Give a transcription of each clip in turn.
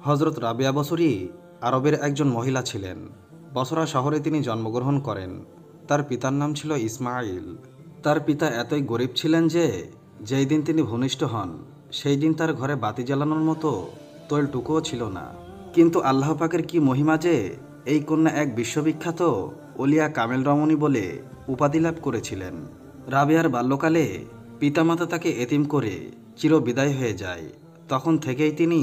হজরত রাবিয়া বসরি আরবের একজন মহিলা ছিলেন। বসরা শহরে তিনি জন্মগ্রহণ করেন। তার পিতার নাম ছিল ইসমাইল। তার পিতা এতই গরিব ছিলেন যে যেই দিন তিনি ভূমিষ্ঠ হন সেই দিন তার ঘরে বাতি জ্বালানোর মতো তৈলটুকুও ছিল না। কিন্তু আল্লাহ পাকের কি মহিমা যে এই কন্যা এক বিশ্ববিখ্যাত ওলিয়া কামেল রমণী বলে উপাধি লাভ করেছিলেন। রাবিয়ার বাল্যকালে পিতামাতা তাকে এতিম করে চিরবিদায় হয়ে যায়। তখন থেকেই তিনি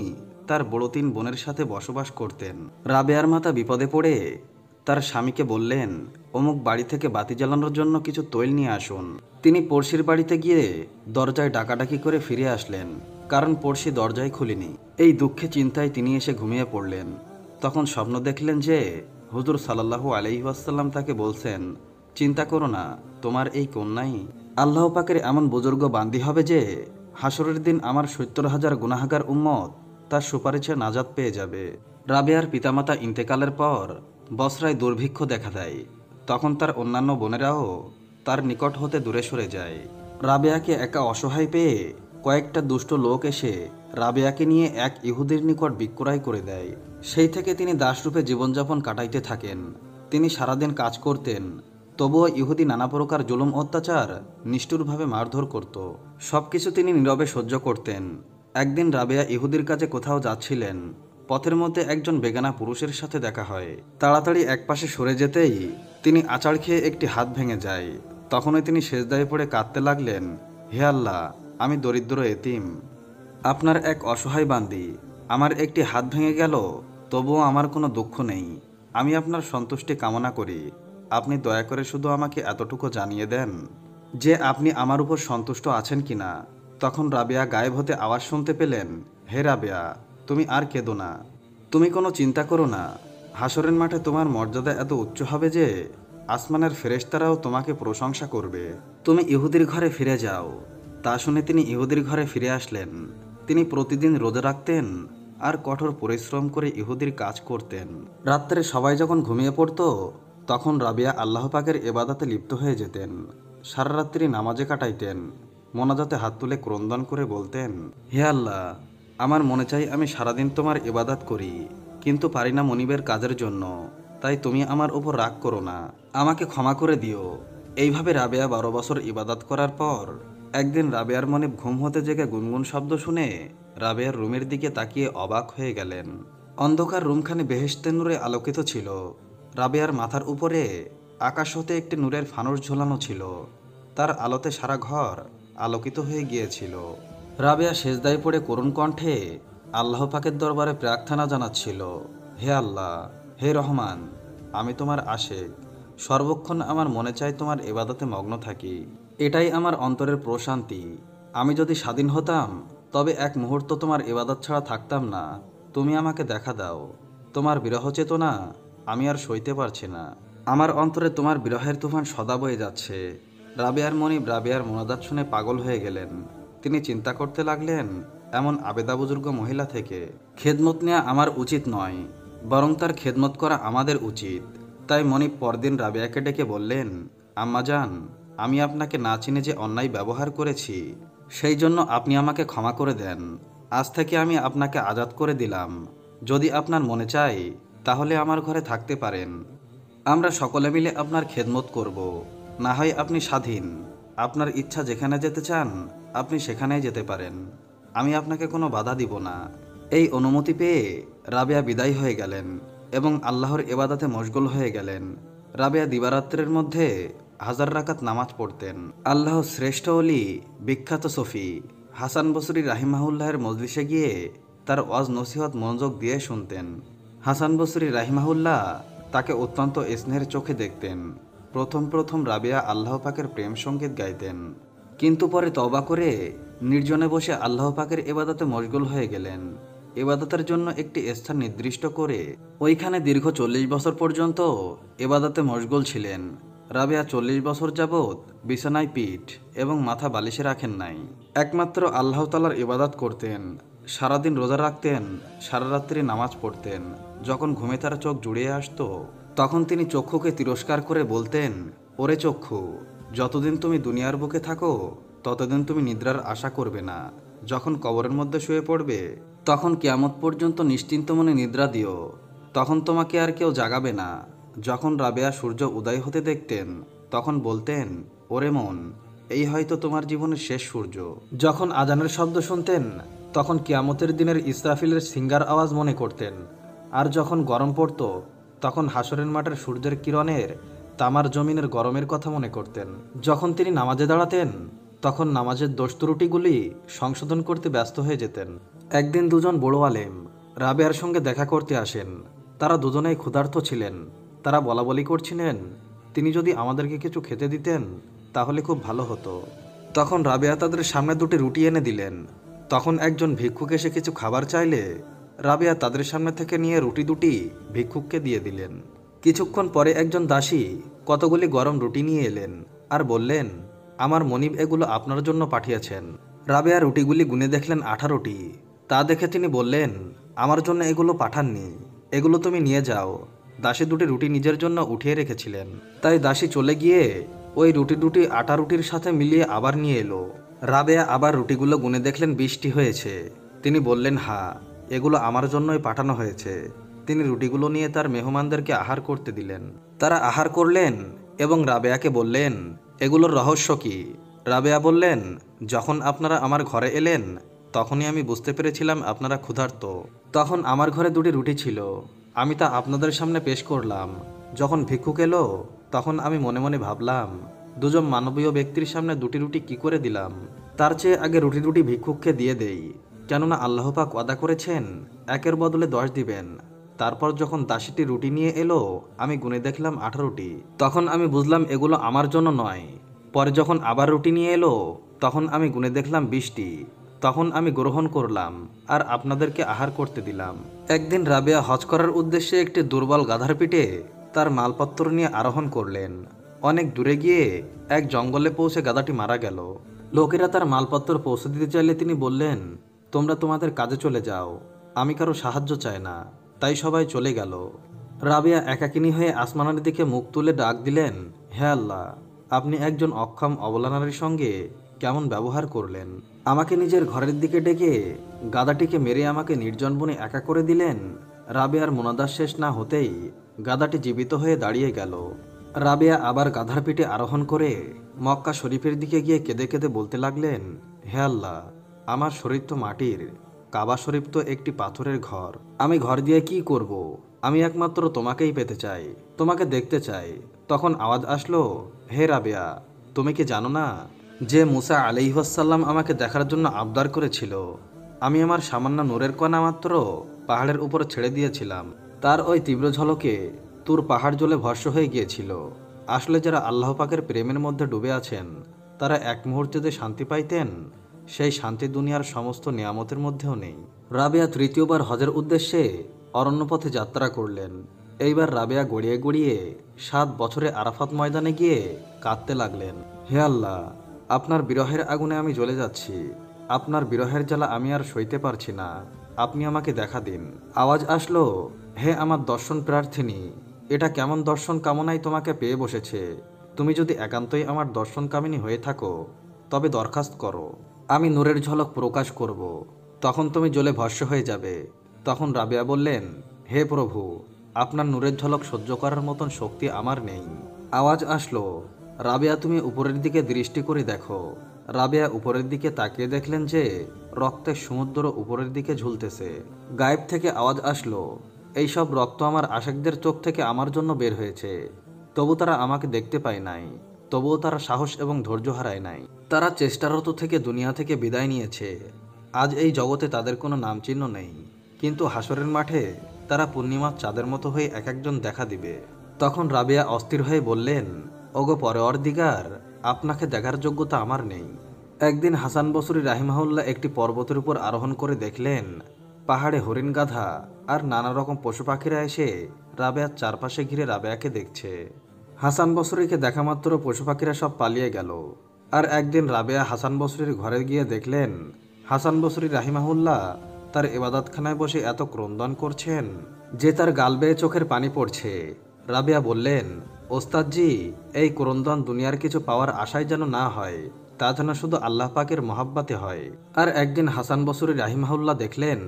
তার বড় তিন বোনের সাথে বসবাস করতেন। রাবেয়ার মাতা বিপদে পড়ে তার স্বামীকে বললেন, অমুক বাড়ি থেকে বাতি জ্বালানোর জন্য কিছু তৈল নিয়ে আসুন। তিনি পড়শির বাড়িতে গিয়ে দরজায় ডাকাডাকি করে ফিরে আসলেন, কারণ পড়শি দরজায় খুলিনি। এই দুঃখে চিন্তায় তিনি এসে ঘুমিয়ে পড়লেন। তখন স্বপ্ন দেখলেন যে হুজুর সাল্লাল্লাহু আলাইহি ওয়াসাল্লাম তাকে বলছেন, চিন্তা করো না, তোমার এই কন্যাই আল্লাহ পাকের এমন বুজুর্গ বান্দি হবে যে হাসরের দিন আমার ৭০,০০০ গুনাহগার উম্মত তার সুপারিশে নাজাত পেয়ে যাবে। রাবেয়ার পিতামাতা ইন্তেকালের পর বসরায় দুর্ভিক্ষ দেখা দেয়। তখন তার অন্যান্য বোনেরাও তার নিকট হতে দূরে সরে যায়। রাবেয়াকে একা অসহায় পেয়ে কয়েকটা দুষ্ট লোক এসে রাবেয়াকে নিয়ে এক ইহুদির নিকট বিক্রয় করে দেয়। সেই থেকে তিনি দাসরূপে জীবনযাপন কাটাইতে থাকেন। তিনি সারাদিন কাজ করতেন, তবুও ইহুদি নানা প্রকার জুলুম অত্যাচার নিষ্ঠুরভাবে মারধর করত। সবকিছু তিনি নীরবে সহ্য করতেন। একদিন রাবেয়া ইহুদির কাজে কোথাও যাচ্ছিলেন। পথের মধ্যে একজন বেগানা পুরুষের সাথে দেখা হয়। তাড়াতাড়ি একপাশে সরে যেতেই তিনি আচার খেয়ে একটি হাত ভেঙে যায়। তখনই তিনি সেজদায় পড়ে কাঁদতে লাগলেন, হে আল্লাহ, আমি দরিদ্র এতিম, আপনার এক অসহায় বান্দি। আমার একটি হাত ভেঙে গেল, তবুও আমার কোনো দুঃখ নেই। আমি আপনার সন্তুষ্টি কামনা করি। আপনি দয়া করে শুধু আমাকে এতটুকু জানিয়ে দেন যে আপনি আমার উপর সন্তুষ্ট আছেন কিনা। তখন রাবেয়া গায়েব হতে আওয়াজ শুনতে পেলেন, হে রাবেয়া, তুমি আর কেঁদো না, তুমি কোনো চিন্তা করো না। হাসরের মাঠে তোমার মর্যাদা এত উচ্চ হবে যে আসমানের ফেরেশতারাও তোমাকে প্রশংসা করবে। তুমি ইহুদির ঘরে ফিরে যাও। তা শুনে তিনি ইহুদির ঘরে ফিরে আসলেন। তিনি প্রতিদিন রোজা রাখতেন আর কঠোর পরিশ্রম করে ইহুদির কাজ করতেন। রাত্রে সবাই যখন ঘুমিয়ে পড়ত তখন রাবিয়া আল্লাহ পাকের ইবাদতে লিপ্ত হয়ে যেতেন। সারা রাত্রি নামাজে কাটাইতেন। মোনাজাতে হাত তুলে ক্রন্দন করে বলতেন, হে আল্লাহ, আমার মনে চাই আমি সারাদিন তোমার ইবাদত করি, কিন্তু পারি না মনিবের কাজের জন্য। তাই তুমি আমার উপর রাগ করো না, আমাকে ক্ষমা করে দিও। এইভাবে রাবেয়া ১২ বছর ইবাদত করার পর একদিন রাবেয়ার মনে ঘুম হতে জেগে গুনগুন শব্দ শুনে রাবেয়ার রুমের দিকে তাকিয়ে অবাক হয়ে গেলেন। অন্ধকার রুমখানি বেহেশতের নূরে আলোকিত ছিল। রাবেয়ার মাথার উপরে আকাশ হতে একটি নূরের ফানুস ঝোলানো ছিল। তার আলোতে সারা ঘর আলোকিত হয়ে গিয়েছিল। রাবেয়া সেজদায় পড়ে করুণ কণ্ঠে আল্লাহ পাকের দরবারে প্রার্থনা জানাচ্ছিল, হে আল্লাহ, হে রহমান, আমি তোমার আশেক, সর্বক্ষণ আমার মনে চাই তোমার ইবাদতে মগ্ন থাকি। এটাই আমার অন্তরের প্রশান্তি। আমি যদি স্বাধীন হতাম তবে এক মুহূর্ত তোমার ইবাদত ছাড়া থাকতাম না। তুমি আমাকে দেখা দাও। তোমার বিরহ চেতনা আমি আর সইতে পারছি না। আমার অন্তরে তোমার বিরহের তুফান সদা বয়ে যাচ্ছে। রাবেয়ার মনিব রাবেয়ার মোনাজাত শুনে পাগল হয়ে গেলেন। তিনি চিন্তা করতে লাগলেন, এমন আবেদা বুজুর্গ মহিলা থেকে খেদমত নেওয়া আমার উচিত নয়, বরং তার খেদমত করা আমাদের উচিত। তাই মনিব পরদিন রাবেয়াকে ডেকে বললেন, আম্মাজান, আমি আপনাকে না চিনে যে অন্যায় ব্যবহার করেছি, সেই জন্য আপনি আমাকে ক্ষমা করে দেন। আজ থেকে আমি আপনাকে আজাদ করে দিলাম। যদি আপনার মনে চায় তাহলে আমার ঘরে থাকতে পারেন। আমরা সকলে মিলে আপনার খেদমত করব। না হয় আপনি স্বাধীন। আপনার ইচ্ছা যেখানে যেতে চান আপনি সেখানেই যেতে পারেন। আমি আপনাকে কোনো বাধা দিব না। এই অনুমতি পেয়ে রাবেয়া বিদায় হয়ে গেলেন এবং আল্লাহর ইবাদতে মশগুল হয়ে গেলেন। রাবেয়া দিবারাত্রের মধ্যে ১০০০ রাকাত নামাজ পড়তেন। আল্লাহ শ্রেষ্ঠ ওলি বিখ্যাত সফি হাসান বসরি রাহিমাহুল্লাহের মজলিসে গিয়ে তার ওয়াজ নসিহত মনোযোগ দিয়ে শুনতেন। হাসান বসরি রাহিমাহুল্লাহ তাকে অত্যন্ত স্নেহের চোখে দেখতেন। প্রথম প্রথম রাবেয়া আল্লাহ পাকের প্রেম সঙ্গীত গাইতেন, কিন্তু পরে তওবা করে নির্জনে বসে আল্লাহ পাকের ইবাদতে মশগুল হয়ে গেলেন। ইবাদতের জন্য একটি স্থান নির্দিষ্ট করে ওইখানে দীর্ঘ ৪০ বছর পর্যন্ত ইবাদতে মশগুল ছিলেন। রাবেয়া ৪০ বছর যাবৎ বিছানায় পিঠ এবং মাথা বালিশে রাখেন নাই। একমাত্র আল্লাহ তাআলার ইবাদত করতেন। সারাদিন রোজা রাখতেন, সারা রাত্রি নামাজ পড়তেন। যখন ঘুমে তার চোখ জুড়িয়ে আসতো তখন তিনি চক্ষুকে তিরস্কার করে বলতেন, ওরে চক্ষু, যতদিন তুমি দুনিয়ার বুকে থাকো ততদিন তুমি নিদ্রার আশা করবে না। যখন কবরের মধ্যে শুয়ে পড়বে তখন কিয়ামত পর্যন্ত নিশ্চিন্ত মনে নিদ্রা দিও, তখন তোমাকে আর কেউ জাগাবে না। যখন রাবেয়া সূর্য উদয় হতে দেখতেন তখন বলতেন, ওরে মন, এই হয়তো তোমার জীবনের শেষ সূর্য। যখন আজানের শব্দ শুনতেন তখন কিয়ামতের দিনের ইসরাফিলের সিঙ্গার আওয়াজ মনে করতেন। আর যখন গরম পড়ত তখন হাসরের মাঠের সূর্যের কিরণের তামার জমিনের গরমের কথা মনে করতেন। যখন তিনি নামাজে দাঁড়াতেন তখন নামাজের দোষ ত্রুটিগুলি সংশোধন করতে ব্যস্ত হয়ে যেতেন। একদিন দুজন বড় আলেম রাবেয়ার সঙ্গে দেখা করতে আসেন। তারা দুজনেই ক্ষুধার্ত ছিলেন। তারা বলাবলি করছিলেন, তিনি যদি আমাদেরকে কিছু খেতে দিতেন তাহলে খুব ভালো হতো। তখন রাবেয়া তাদের সামনে দুটি রুটি এনে দিলেন। তখন একজন ভিক্ষুক এসে কিছু খাবার চাইলে রাবেয়া তাদের সামনে থেকে নিয়ে রুটি দুটি ভিক্ষুককে দিয়ে দিলেন। কিছুক্ষণ পরে একজন দাসী কতগুলি গরম রুটি নিয়ে এলেন আর বললেন, আমার মনিব এগুলো আপনার জন্য পাঠিয়েছেন। রাবেয়া রুটিগুলি গুনে দেখলেন 18টি। তা দেখে তিনি বললেন, আমার জন্য এগুলো পাঠাননি, এগুলো তুমি নিয়ে যাও। দাসী দুটি রুটি নিজের জন্য উঠিয়ে রেখেছিলেন। তাই দাসী চলে গিয়ে ওই রুটি দুটি আটা রুটির সাথে মিলিয়ে আবার নিয়ে এলো। রাবেয়া আবার রুটিগুলো গুনে দেখলেন 20টি হয়েছে। তিনি বললেন, হ্যাঁ, এগুলো আমার জন্যই পাঠানো হয়েছে। তিনি রুটিগুলো নিয়ে তার মেহমানদেরকে আহার করতে দিলেন। তারা আহার করলেন এবং রাবেয়াকে বললেন, এগুলোর রহস্য কি? রাবেয়া বললেন, যখন আপনারা আমার ঘরে এলেন তখনই আমি বুঝতে পেরেছিলাম আপনারা ক্ষুধার্ত। তখন আমার ঘরে দুটি রুটি ছিল, আমি তা আপনাদের সামনে পেশ করলাম। যখন ভিক্ষুক এলো তখন আমি মনে মনে ভাবলাম, দুজন মানবীয় ব্যক্তির সামনে দুটি রুটি কি করে দিলাম, তার চেয়ে আগে রুটি দুটি ভিক্ষুককে দিয়ে দেই। কেননা আল্লাহ পাক ওয়াদা করেছেন একের বদলে 10 দিবেন। তারপর যখন দাসীটি রুটি নিয়ে এলো আমি গুনে দেখলাম 18টি। তখন আমি বুঝলাম এগুলো আমার জন্য নয়। পরে যখন আবার রুটি নিয়ে এলো তখন আমি গুনে দেখলাম 20টি। তখন আমি গ্রহণ করলাম আর আপনাদেরকে আহার করতে দিলাম। একদিন রাবেয়া হজ করার উদ্দেশ্যে একটি দুর্বল গাধার পিঠে তার মালপত্র নিয়ে আরোহণ করলেন। অনেক দূরে গিয়ে এক জঙ্গলে পৌঁছে গাধাটি মারা গেল। লোকেরা তার মালপত্র পৌঁছে দিতে চাইলে তিনি বললেন, তোমরা তোমাদের কাজে চলে যাও, আমি কারো সাহায্য চাই না। তাই সবাই চলে গেল। রাবেয়া একাকিনী হয়ে আসমানের দিকে মুখ তুলে ডাক দিলেন, হে আল্লাহ, আপনি একজন অক্ষম অবলা নারীর সঙ্গে কেমন ব্যবহার করলেন। আমাকে নিজের ঘরের দিকে ডেকে গাধাটিকে মেরে আমাকে নির্জন বনে একা করে দিলেন। রাবেয়ার মোনাজাত শেষ না হতেই গাধাটি জীবিত হয়ে দাঁড়িয়ে গেল। রাবেয়া আবার গাধার পিঠে আরোহণ করে মক্কা শরীফের দিকে গিয়ে কেঁদে কেঁদে বলতে লাগলেন, হে আল্লাহ, আমার শরীর তো মাটির, কাবা শরীফ তো একটি পাথরের ঘর। আমি ঘর দিয়ে কি করব? আমি একমাত্র তোমাকেই পেতে চাই, তোমাকে দেখতে চাই। তখন আওয়াজ আসলো, হে রাবেয়া, তুমি কি জানো না যে মুসা আলাইহিসসালাম আমাকে দেখার জন্য আবদার করেছিল? আমি আমার সামান্য নূরের কণা মাত্র পাহাড়ের উপর ছেড়ে দিয়েছিলাম। তার ওই তীব্র ঝলকে তুর পাহাড় জ্বলে ভস্ম হয়ে গিয়েছিল। আসলে যারা আল্লাহ পাকের প্রেমের মধ্যে ডুবে আছেন তারা এক মুহূর্তে যে শান্তি পাইতেন সেই শান্তি দুনিয়ার সমস্ত নিয়ামতের মধ্যেও নেই। রাবেয়া তৃতীয়বার হজের উদ্দেশ্যে অরণ্যপথে যাত্রা করলেন। এইবার রাবেয়া গড়িয়ে গড়িয়ে 7 বছরে আরাফাত ময়দানে গিয়ে কাঁদতে লাগলেন, হে আল্লাহ, আপনার বিরহের আগুনে আমি জ্বলে যাচ্ছি। আপনার বিরহের জ্বালা আমি আর সইতে পারছি না, আপনি আমাকে দেখা দিন। আওয়াজ আসলো, হে আমার দর্শন প্রার্থিনী, এটা কেমন দর্শন কামনায় তোমাকে পেয়ে বসেছে? তুমি যদি একান্তই আমার দর্শন কামিনী হয়ে থাকো তবে দরখাস্ত করো, আমি নূরের ঝলক প্রকাশ করব, তখন তুমি জ্বলে ভস্ম হয়ে যাবে। তখন রাবেয়া বললেন, হে প্রভু, আপনার নূরের ঝলক সহ্য করার মতন শক্তি আমার নেই। আওয়াজ আসলো, রাবেয়া, তুমি উপরের দিকে দৃষ্টি করে দেখো। রাবেয়া উপরের দিকে তাকিয়ে দেখলেন যে রক্তের সমুদ্র উপরের দিকে ঝুলতেছে। গায়েব থেকে আওয়াজ আসলো, এইসব রক্ত আমার আশেকদের চোখ থেকে আমার জন্য বের হয়েছে। তবু তারা আমাকে দেখতে পায় নাই, তবুও তারা সাহস এবং ধৈর্য হারায় নাই। তারা চেষ্টারত থেকে দুনিয়া থেকে বিদায় নিয়েছে। আজ এই জগতে তাদের কোনো নামচিহ্ন নেই, কিন্তু হাসরের মাঠে তারা পূর্ণিমার চাঁদের মতো হয়ে এক একজন দেখা দিবে। তখন রাবেয়া অস্থির হয়ে বললেন, ওগো পরওয়ারদিগার, আপনাকে দেখার যোগ্যতা আমার নেই। একদিন হাসান বসরি রাহিমাহুল্লাহ একটি পর্বতের উপর আরোহণ করে দেখলেন পাহাড়ে হরিণ, গাধা আর নানা রকম পশু পাখিরা এসে রাবেয়ার চারপাশে ঘিরে রাবেয়াকে দেখছে। হাসান বসরিকে দেখা মাত্র পশু পাখিরা সব পালিয়ে গেল। আর একদিন রাবেয়া হাসান বসরির ঘরে গিয়ে দেখলেন হাসান বসরি রাহিমাহুল্লাহ তার ইবাদতখানায় বসে এত ক্রন্দন করছেন যে তার গাল বেয়ে চোখের পানি পড়ছে। রাবেয়া বললেন, ওস্তাদজি, এই ক্রন্দন দুনিয়ার কিছু পাওয়ার আশায় যেন না হয়, তা যেন শুধু আল্লাহ পাকের মহাব্বাতে হয়। আর একদিন হাসান বসরি রাহিমাহুল্লাহ দেখলেন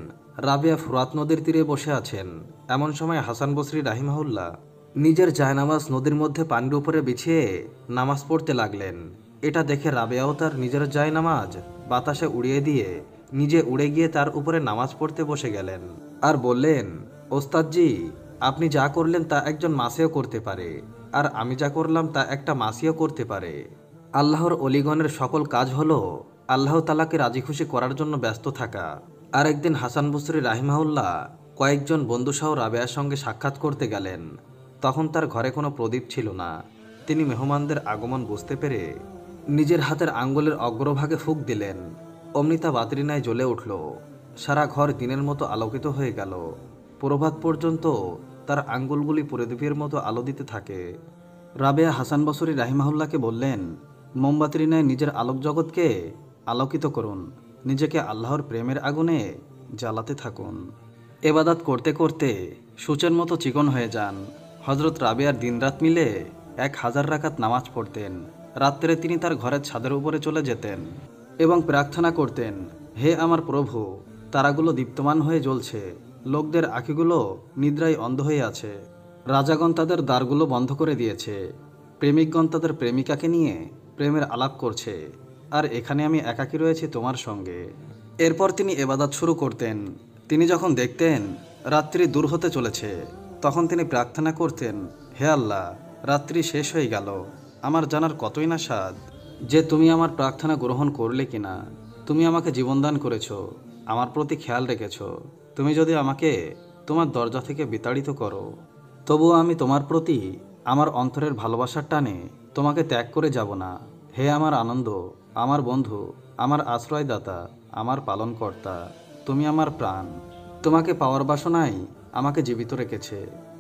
রাবেয়া ফুরাত নদীর তীরে বসে আছেন। এমন সময় হাসান বসরি রাহিমাহুল্লাহ নিজের জায়নামাজ নদীর মধ্যে পানির উপরে বিছিয়ে নামাজ পড়তে লাগলেন। এটা দেখে রাবেয়াও তার নিজের জায়নামাজ বাতাসে উড়িয়ে দিয়ে নিজে উড়ে গিয়ে তার উপরে নামাজ পড়তে বসে গেলেন আর বললেন, ওস্তাদজি, আপনি যা করলেন তা একজন মাসিও করতে পারে, আর আমি যা করলাম তা একটা মাসিও করতে পারে। আল্লাহর অলিগণের সকল কাজ হলো আল্লাহ তালাকে রাজি খুশি করার জন্য ব্যস্ত থাকা। আর একদিন হাসান বসরি রাহিমাহুল্লাহ কয়েকজন বন্ধুসহ রাবেয়ার সঙ্গে সাক্ষাৎ করতে গেলেন। তখন তার ঘরে কোনো প্রদীপ ছিল না। তিনি মেহমানদের আগমন বুঝতে পেরে নিজের হাতের আঙ্গুলের অগ্রভাগে ফুঁক দিলেন। অমনি তা বাতিরিনায় জ্বলে উঠল। সারা ঘর দিনের মতো আলোকিত হয়ে গেল। প্রভাত পর্যন্ত তার আঙ্গুলগুলি প্রদীপের মতো আলো দিতে থাকে। রাবেয়া হাসান বসরি রাহিমাহুল্লাহকে বললেন, মোমবাতির ন্যায় নিজের আলোক জগৎকে আলোকিত করুন, নিজেকে আল্লাহর প্রেমের আগুনে জ্বালাতে থাকুন। এবাদাত করতে করতে সূচের মতো চিকন হয়ে যান। হজরত রাবেয়ার দিনরাত মিলে 1000 রাকাত নামাজ পড়তেন। রাত্রে তিনি তার ঘরের ছাদের উপরে চলে যেতেন এবং প্রার্থনা করতেন, হে আমার প্রভু, তারাগুলো দীপ্তমান হয়ে জ্বলছে, লোকদের আঁখিগুলো নিদ্রায় অন্ধ হয়ে আছে, রাজাগণ তাদের দ্বারগুলো বন্ধ করে দিয়েছে, প্রেমিকগণ তাদের প্রেমিকাকে নিয়ে প্রেমের আলাপ করছে, আর এখানে আমি একাকী রয়েছি তোমার সঙ্গে। এরপর তিনি এবাদত শুরু করতেন। তিনি যখন দেখতেন রাত্রি দূর হতে চলেছে, তখন তিনি প্রার্থনা করতেন, হে আল্লাহ, রাত্রি শেষ হয়ে গেল, আমার জানার কতই না স্বাদ যে তুমি আমার প্রার্থনা গ্রহণ করলে কিনা। তুমি আমাকে জীবনদান করেছ, আমার প্রতি খেয়াল রেখেছ। তুমি যদি আমাকে তোমার দরজা থেকে বিতাড়িত করো, তবুও আমি তোমার প্রতি আমার অন্তরের ভালোবাসার টানে তোমাকে ত্যাগ করে যাব না। হে আমার আনন্দ, আমার বন্ধু, আমার আশ্রয়দাতা, আমার পালনকর্তা, তুমি আমার প্রাণ। তোমাকে পাওয়ার বাসনাই আমাকে জীবিত রেখেছে।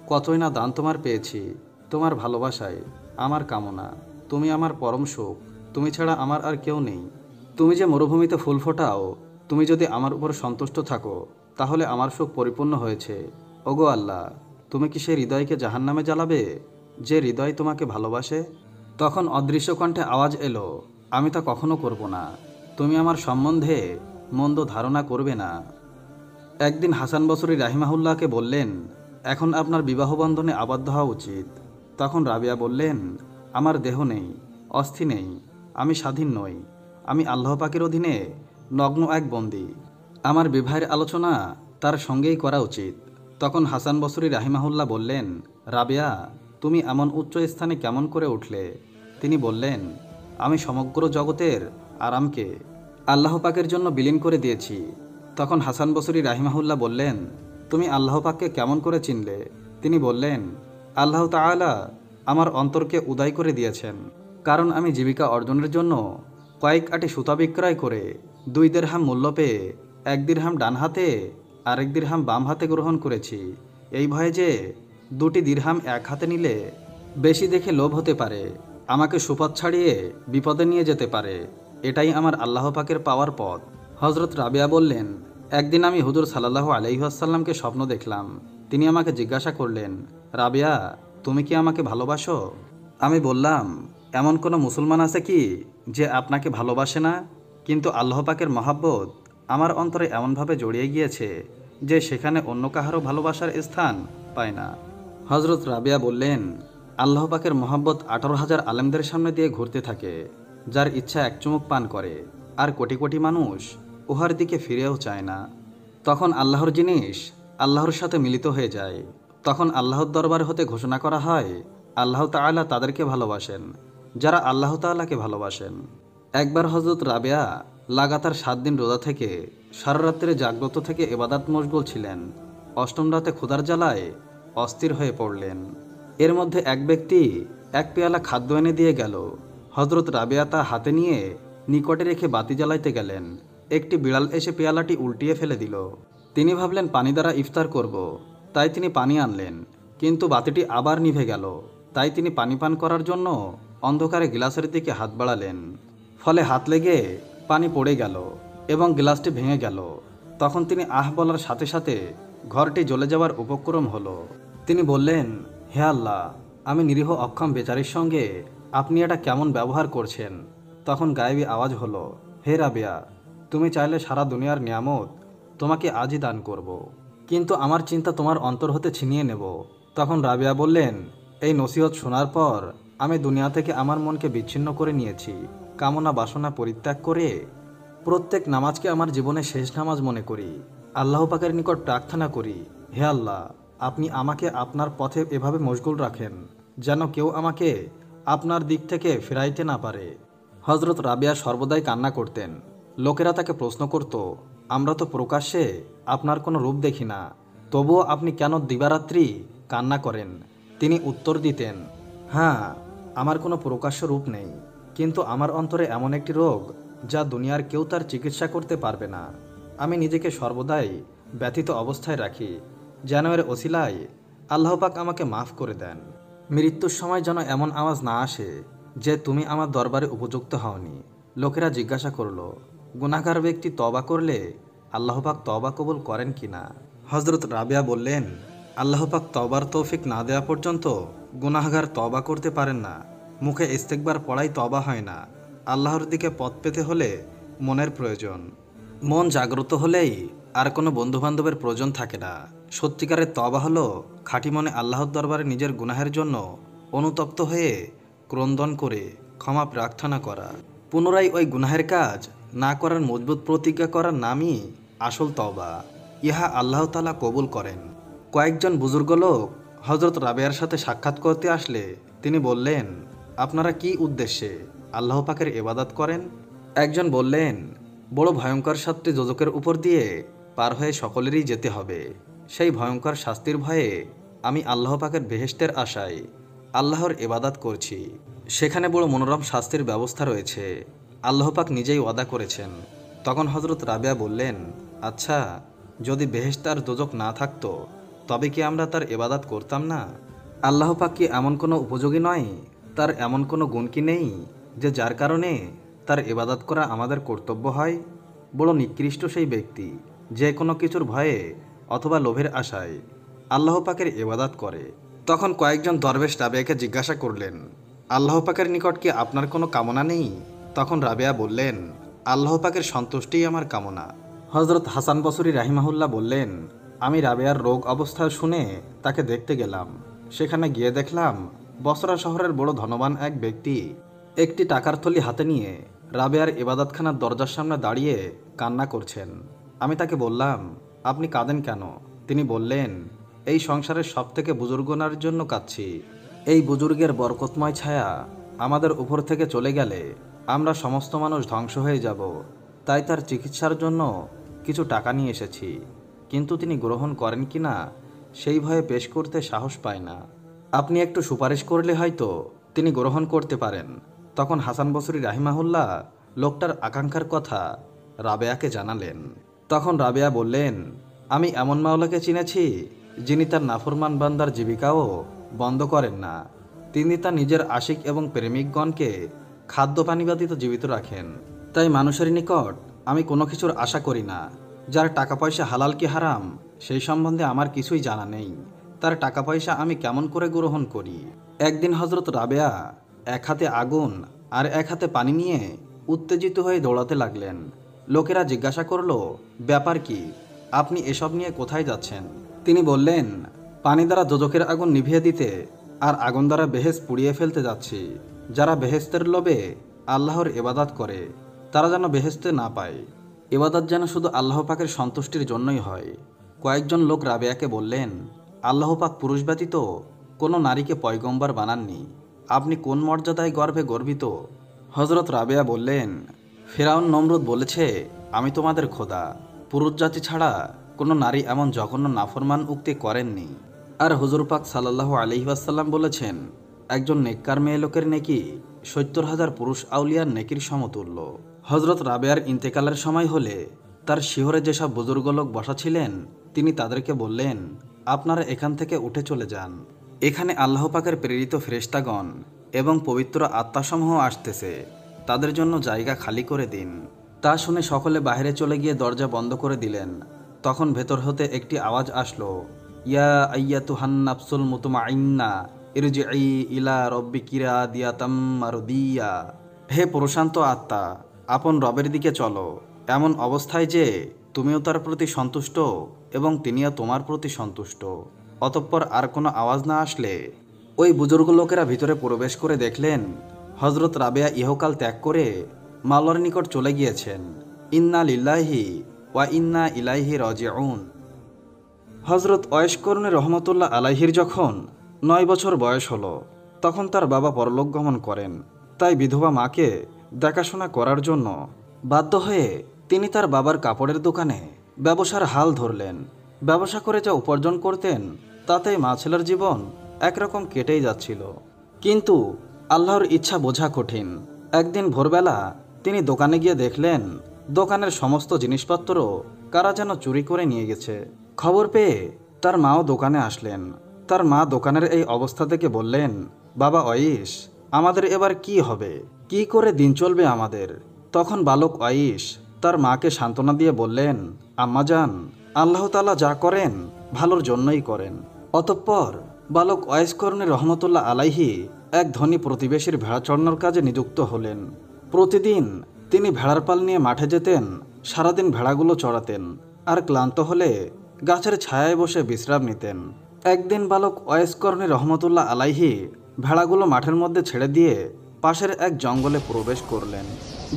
কতই না দান তোমার পেয়েছি, তোমার ভালোবাসায় আমার কামনা। তুমি আমার পরম সুখ, তুমি ছাড়া আমার আর কেউ নেই। তুমি যে মরুভূমিতে ফুল ফোটাও, তুমি যদি আমার উপর সন্তুষ্ট থাকো, তাহলে আমার সুখ পরিপূর্ণ হয়েছে। ওগো আল্লাহ, তুমি কি সেই হৃদয়কে জাহান্নামে জ্বালাবে যে হৃদয় তোমাকে ভালোবাসে? তখন অদৃশ্য কণ্ঠে আওয়াজ এলো, আমি তা কখনো করব না। তুমি আমার সম্বন্ধে মন্দ ধারণা করবে না। একদিন হাসান বসরি রাহিমাহুল্লাহকে বললেন, এখন আপনার বিবাহ বন্ধনে আবদ্ধ হওয়া উচিত। তখন রাবিয়া বললেন, আমার দেহ নেই, অস্থি নেই, আমি স্বাধীন নই, আমি আল্লাহ পাকের অধীনে নগ্ন এক বন্দী। আমার বিবাহের আলোচনা তার সঙ্গেই করা উচিত। তখন হাসান বসরি রাহিমাহুল্লাহ বললেন, রাবিয়া, তুমি এমন উচ্চ স্থানে কেমন করে উঠলে? তিনি বললেন, আমি সমগ্র জগতের আরামকে আল্লাহ পাকের জন্য বিলীন করে দিয়েছি। তখন হাসান বসরি রাহিমাহুল্লাহ বললেন, তুমি আল্লাহ পাককে কেমন করে চিনলে? তিনি বললেন, আল্লাহ তাআলা আমার অন্তরকে উদাই করে দিয়েছেন, কারণ আমি জীবিকা অর্জনের জন্য কয়েক আটি সুতা বিক্রয় করে 2 দিরহাম মূল্য পেয়ে 1 দিরহাম ডান হাতে আর 1 দিরহাম বাম হাতে গ্রহণ করেছি, এই ভয়ে যে 2টি দিরহাম এক হাতে নিলে বেশি দেখে লোভ হতে পারে, আমাকে সুপথ ছাড়িয়ে বিপদে নিয়ে যেতে পারে। এটাই আমার আল্লাহ পাকের পাওয়ার পথ। হজরত রাবিয়া বললেন, একদিন আমি হুজুর সাল্লাল্লাহু আলাইহি ওয়াসাল্লামকে স্বপ্ন দেখলাম। তিনি আমাকে জিজ্ঞাসা করলেন, রাবিয়া, তুমি কি আমাকে ভালোবাসো? আমি বললাম, এমন কোনো মুসলমান আছে কি যে আপনাকে ভালোবাসে না? কিন্তু আল্লাহ পাকের মহাব্বত আমার অন্তরে এমনভাবে জড়িয়ে গিয়েছে যে সেখানে অন্য কাহারও ভালোবাসার স্থান পায় না। হজরত রাবিয়া বললেন, আল্লাহ পাকের মহাব্বত 18,000 আলেমদের সামনে দিয়ে ঘুরতে থাকে, যার ইচ্ছা এক চুমুক পান করে, আর কোটি কোটি মানুষ উহার দিকে ফিরেও চায় না। তখন আল্লাহর জিনিস আল্লাহর সাথে মিলিত হয়ে যায়। তখন আল্লাহর দরবার হতে ঘোষণা করা হয়, আল্লাহ তাআলা তাদেরকে ভালোবাসেন যারা আল্লাহ তাআলাকে ভালোবাসেন। একবার হজরত রাবিয়া লাগাতার 7 দিন রোজা থেকে সারা রাত্রে জাগ্রত থেকে ইবাদত মশগুল ছিলেন। 8ম রাতে ক্ষুধার জ্বালায় অস্থির হয়ে পড়লেন। এর মধ্যে এক ব্যক্তি 1 পেয়ালা খাদ্য এনে দিয়ে গেল। হজরত রাবিয়া তা হাতে নিয়ে নিকটে রেখে বাতি জ্বালাইতে গেলেন। একটি বিড়াল এসে পেয়ালাটি উল্টিয়ে ফেলে দিল। তিনি ভাবলেন পানি দ্বারা ইফতার করব, তাই তিনি পানি আনলেন, কিন্তু বাতিটি আবার নিভে গেল। তাই তিনি পানি পান করার জন্য অন্ধকারে গ্লাসের দিকে হাত বাড়ালেন। ফলে হাত লেগে পানি পড়ে গেল এবং গ্লাসটি ভেঙে গেল। তখন তিনি আহ বলার সাথে সাথে ঘরটি জ্বলে যাওয়ার উপক্রম হলো। তিনি বললেন, হে আল্লাহ, আমি নিরীহ অক্ষম বেচারির সঙ্গে আপনি এটা কেমন ব্যবহার করছেন? তখন গায়েবী আওয়াজ হলো, হে রাবেয়া, তুমি চাইলে সারা দুনিয়ার নিয়ামত তোমাকে আজই দান করব। কিন্তু আমার চিন্তা তোমার অন্তর হতে ছিনিয়ে নেব। তখন রাবেয়া বললেন, এই নসিহত শোনার পর আমি দুনিয়া থেকে আমার মনকে বিচ্ছিন্ন করে নিয়েছি। কামনা বাসনা পরিত্যাগ করে প্রত্যেক নামাজকে আমার জীবনের শেষ নামাজ মনে করি। আল্লাহ পাকের নিকট প্রার্থনা করি, হে আল্লাহ, আপনি আমাকে আপনার পথে এভাবে মশগুল রাখেন যেন কেউ আমাকে আপনার দিক থেকে ফেরাইতে না পারে। হজরত রাবেয়া সর্বদাই কান্না করতেন। লোকেরা তাকে প্রশ্ন করত, আমরা তো প্রকাশ্যে আপনার কোনো রূপ দেখি না, তবুও আপনি কেন দিবারাত্রি কান্না করেন? তিনি উত্তর দিতেন, হ্যাঁ, আমার কোনো প্রকাশ্য রূপ নেই, কিন্তু আমার অন্তরে এমন একটি রোগ যা দুনিয়ার কেউ তার চিকিৎসা করতে পারবে না। আমি নিজেকে সর্বদাই ব্যথিত অবস্থায় রাখি, যেন এর ওসিলায় আল্লাহ পাক আমাকে মাফ করে দেন। মৃত্যুর সময় যেন এমন আওয়াজ না আসে যে তুমি আমার দরবারে উপযুক্ত হওনি। লোকেরা জিজ্ঞাসা করল, গুনাহগার ব্যক্তি তওবা করলে আল্লাহ পাক তওবা কবুল করেন কিনা? হজরত রাবেয়া বললেন, আল্লাহ পাক তওবার তৌফিক না দেওয়া পর্যন্ত গুনাহগার তওবা করতে পারেন না। মুখে ইস্তেগবার পড়াই তওবা হয় না। আল্লাহর দিকে পথ পেতে হলে মনের প্রয়োজন। মন জাগ্রত হলেই আর কোনো বন্ধুবান্ধবের প্রয়োজন থাকে না। সত্যিকারের তওবা হলো খাঁটি মনে আল্লাহর দরবারে নিজের গুনাহের জন্য অনুতপ্ত হয়ে ক্রন্দন করে ক্ষমা প্রার্থনা করা, পুনরায় ওই গুনাহের কাজ না করার মজবুত প্রতিজ্ঞা করার নামই আসল তওবা। ইহা আল্লাহ তাআলা কবুল করেন। কয়েকজন বুজুর্গ লোক হজরত রাবেয়ার সাথে সাক্ষাৎ করতে আসলে তিনি বললেন, আপনারা কি উদ্দেশ্যে আল্লাহ পাকের ইবাদত করেন? একজন বললেন, বড় ভয়ঙ্কর শাস্তি দোজখের উপর দিয়ে পার হয়ে সকলেরই যেতে হবে। সেই ভয়ঙ্কর শাস্তির ভয়ে আমি আল্লাহ পাকের বেহেশতের আশায় আল্লাহর ইবাদত করছি। সেখানে বড় মনোরম শাস্তির ব্যবস্থা রয়েছে, আল্লাহ পাক নিজেই ওয়াদা করেছেন। তখন হজরত রাবেয়া বললেন, আচ্ছা, যদি বেহেশত আর দোজখ না থাকতো তবে কি আমরা তার ইবাদত করতাম না? আল্লাহ পাক কি এমন কোনো উপযোগী নয়? তার এমন কোনো গুণ কি নেই যে যার কারণে তার ইবাদত করা আমাদের কর্তব্য হয়? বড় নিকৃষ্ট সেই ব্যক্তি যে কোনো কিছুর ভয়ে অথবা লোভের আশায় আল্লাহ পাকের ইবাদত করে। তখন কয়েকজন দরবেশ রাবেয়াকে জিজ্ঞাসা করলেন, আল্লাহ পাকের নিকট কি আপনার কোনো কামনা নেই? তখন রাবেয়া বললেন, আল্লাহ পাকের সন্তুষ্টিই আমার কামনা। হজরত হাসান বসরি রাহিমাহুল্লাহ বললেন, আমি রাবেয়ার রোগ অবস্থা শুনে তাকে দেখতে গেলাম। সেখানে গিয়ে দেখলাম বসরা শহরের বড় ধনবান এক ব্যক্তি একটি টাকার থলি হাতে নিয়ে রাবেয়ার ইবাদতখানার দরজার সামনে দাঁড়িয়ে কান্না করছেন। আমি তাকে বললাম, আপনি কাঁদেন কেন? তিনি বললেন, এই সংসারের সবথেকে বুজুর্গনার জন্য কাঁদছি। এই বুজুর্গের বরকতময় ছায়া আমাদের উপর থেকে চলে গেলে আমরা সমস্ত মানুষ ধ্বংস হয়ে যাব। তাই তার চিকিৎসার জন্য কিছু টাকা নিয়ে এসেছি, কিন্তু তিনি গ্রহণ করেন কি না সেই ভয়ে পেশ করতে সাহস পায় না। আপনি একটু সুপারিশ করলে হয়তো তিনি গ্রহণ করতে পারেন। তখন হাসান বসরি রাহিমাহুল্লাহ লোকটার আকাঙ্ক্ষার কথা রাবেয়াকে জানালেন। তখন রাবেয়া বললেন, আমি এমন মাওলাকে চিনেছি যিনি তার নাফরমান বান্দার জীবিকাও বন্ধ করেন না। তিনি তার নিজের আশিক এবং প্রেমিকগণকে খাদ্য পানি ব্যতীত জীবিত রাখেন। তাই মানুষের নিকট আমি কোনো কিছুর আশা করি না। যার টাকা পয়সা হালাল কি হারাম সেই সম্বন্ধে আমার কিছুই জানা নেই। তার টাকা পয়সা আমি কেমন করে গ্রহণ করি? একদিন হজরত রাবেয়া এক হাতে আগুন আর এক হাতে পানি নিয়ে উত্তেজিত হয়ে দৌড়াতে লাগলেন। লোকেরা জিজ্ঞাসা করল, ব্যাপার কি? আপনি এসব নিয়ে কোথায় যাচ্ছেন? তিনি বললেন, পানি দ্বারা দোজখের আগুন নিভিয়ে দিতে আর আগুন দ্বারা বেহেশত পুড়িয়ে ফেলতে যাচ্ছি। যারা বেহেশতের লোভে আল্লাহর ইবাদত করে তারা যেন বেহেশতে না পায়। ইবাদত যেন শুধু আল্লাহ পাকের সন্তুষ্টির জন্যই হয়। কয়েকজন লোক রাবেয়াকে বললেন, আল্লাহ পাক পুরুষ ব্যতীত কোনো নারীকে পয়গম্বর বানাননি। আপনি কোন মর্যাদায় গর্ভে গর্বিত? হজরত রাবেয়া বললেন, ফিরআউন নমরুদ বলেছে, আমি তোমাদের খোদা। পুরুষ জাতি ছাড়া কোনো নারী এমন জঘন্য নাফরমান উক্তি করেননি। আর হুজুর পাক সাল্লাল্লাহু আলাইহি ওয়াসাল্লাম বলেছেন, একজন নেককার মেয়ে লোকের নেকি ৭০,০০০ পুরুষ আউলিয়ার নেকির সমতুল্য। হজরত রাবেয়ার ইন্তেকালের সময় হলে তার শিহরে যেসব বুজুর্গ লোক বসা ছিলেন তিনি তাদেরকে বললেন, আপনারা এখান থেকে উঠে চলে যান। এখানে আল্লাহ পাকের প্রেরিত ফেরেশতাগণ এবং পবিত্র আত্মাসমূহ আসতেছে, তাদের জন্য জায়গা খালি করে দিন। তা শুনে সকলে বাইরে চলে গিয়ে দরজা বন্ধ করে দিলেন। তখন ভেতর হতে একটি আওয়াজ আসলো, ইয়া আইয়াতুহান নাফসুল মুতমাইন্না ইরজিই ইলা রব্বিকি রাদিয়াতাম মারদিয়া। হে প্রশান্ত আত্মা, আপন রবের দিকে চলো, এমন অবস্থায় যে তুমিও তার প্রতি সন্তুষ্ট এবং তিনিও তোমার প্রতি সন্তুষ্ট। অতঃপর আর কোনো আওয়াজ না আসলে ওই বুজুর্গ লোকেরা ভিতরে প্রবেশ করে দেখলেন হজরত রাবেয়া ইহকাল ত্যাগ করে মাওলার নিকট চলে গিয়েছেন। ইন্না লিল্লাহি ওয়া ইন্না ইলাইহি রাজিউন। হজরত ওয়েস করনী রহমতুল্লাহ আলাইহির যখন 9 বছর বয়স হলো, তখন তার বাবা পরলোক গমন করেন। তাই বিধবা মাকে দেখাশোনা করার জন্য বাধ্য হয়ে তিনি তার বাবার কাপড়ের দোকানে ব্যবসার হাল ধরলেন। ব্যবসা করে যা উপার্জন করতেন তাতেই মা ছেলের জীবন একরকম কেটেই যাচ্ছিল। কিন্তু আল্লাহর ইচ্ছা বোঝা কঠিন। একদিন ভোরবেলা তিনি দোকানে গিয়ে দেখলেন দোকানের সমস্ত জিনিসপত্র কারা যেন চুরি করে নিয়ে গেছে। খবর পেয়ে তার মাও দোকানে আসলেন। তার মা দোকানের এই অবস্থা থেকে বললেন, বাবা ওয়াইস, আমাদের এবার কি হবে? কি করে দিন চলবে আমাদের? তখন বালক ওয়াইস তার মাকে সান্ত্বনা দিয়ে বললেন, আম্মাজান, আল্লাহ তাআলা যা করেন ভালোর জন্যই করেন। অতঃপর বালক ওয়েস করনী রহমতুল্লাহ আলাইহি এক ধনী প্রতিবেশীর ভেড়া চড়ানোর কাজে নিযুক্ত হলেন। প্রতিদিন তিনি ভেড়ার পাল নিয়ে মাঠে যেতেন, সারাদিন ভেড়াগুলো চড়াতেন, আর ক্লান্ত হলে গাছের ছায়ায় বসে বিশ্রাম নিতেন। একদিন বালক ওয়েস করনী রহমতুল্লাহ আলাইহি ভেড়াগুলো মাঠের মধ্যে ছেড়ে দিয়ে পাশের এক জঙ্গলে প্রবেশ করলেন।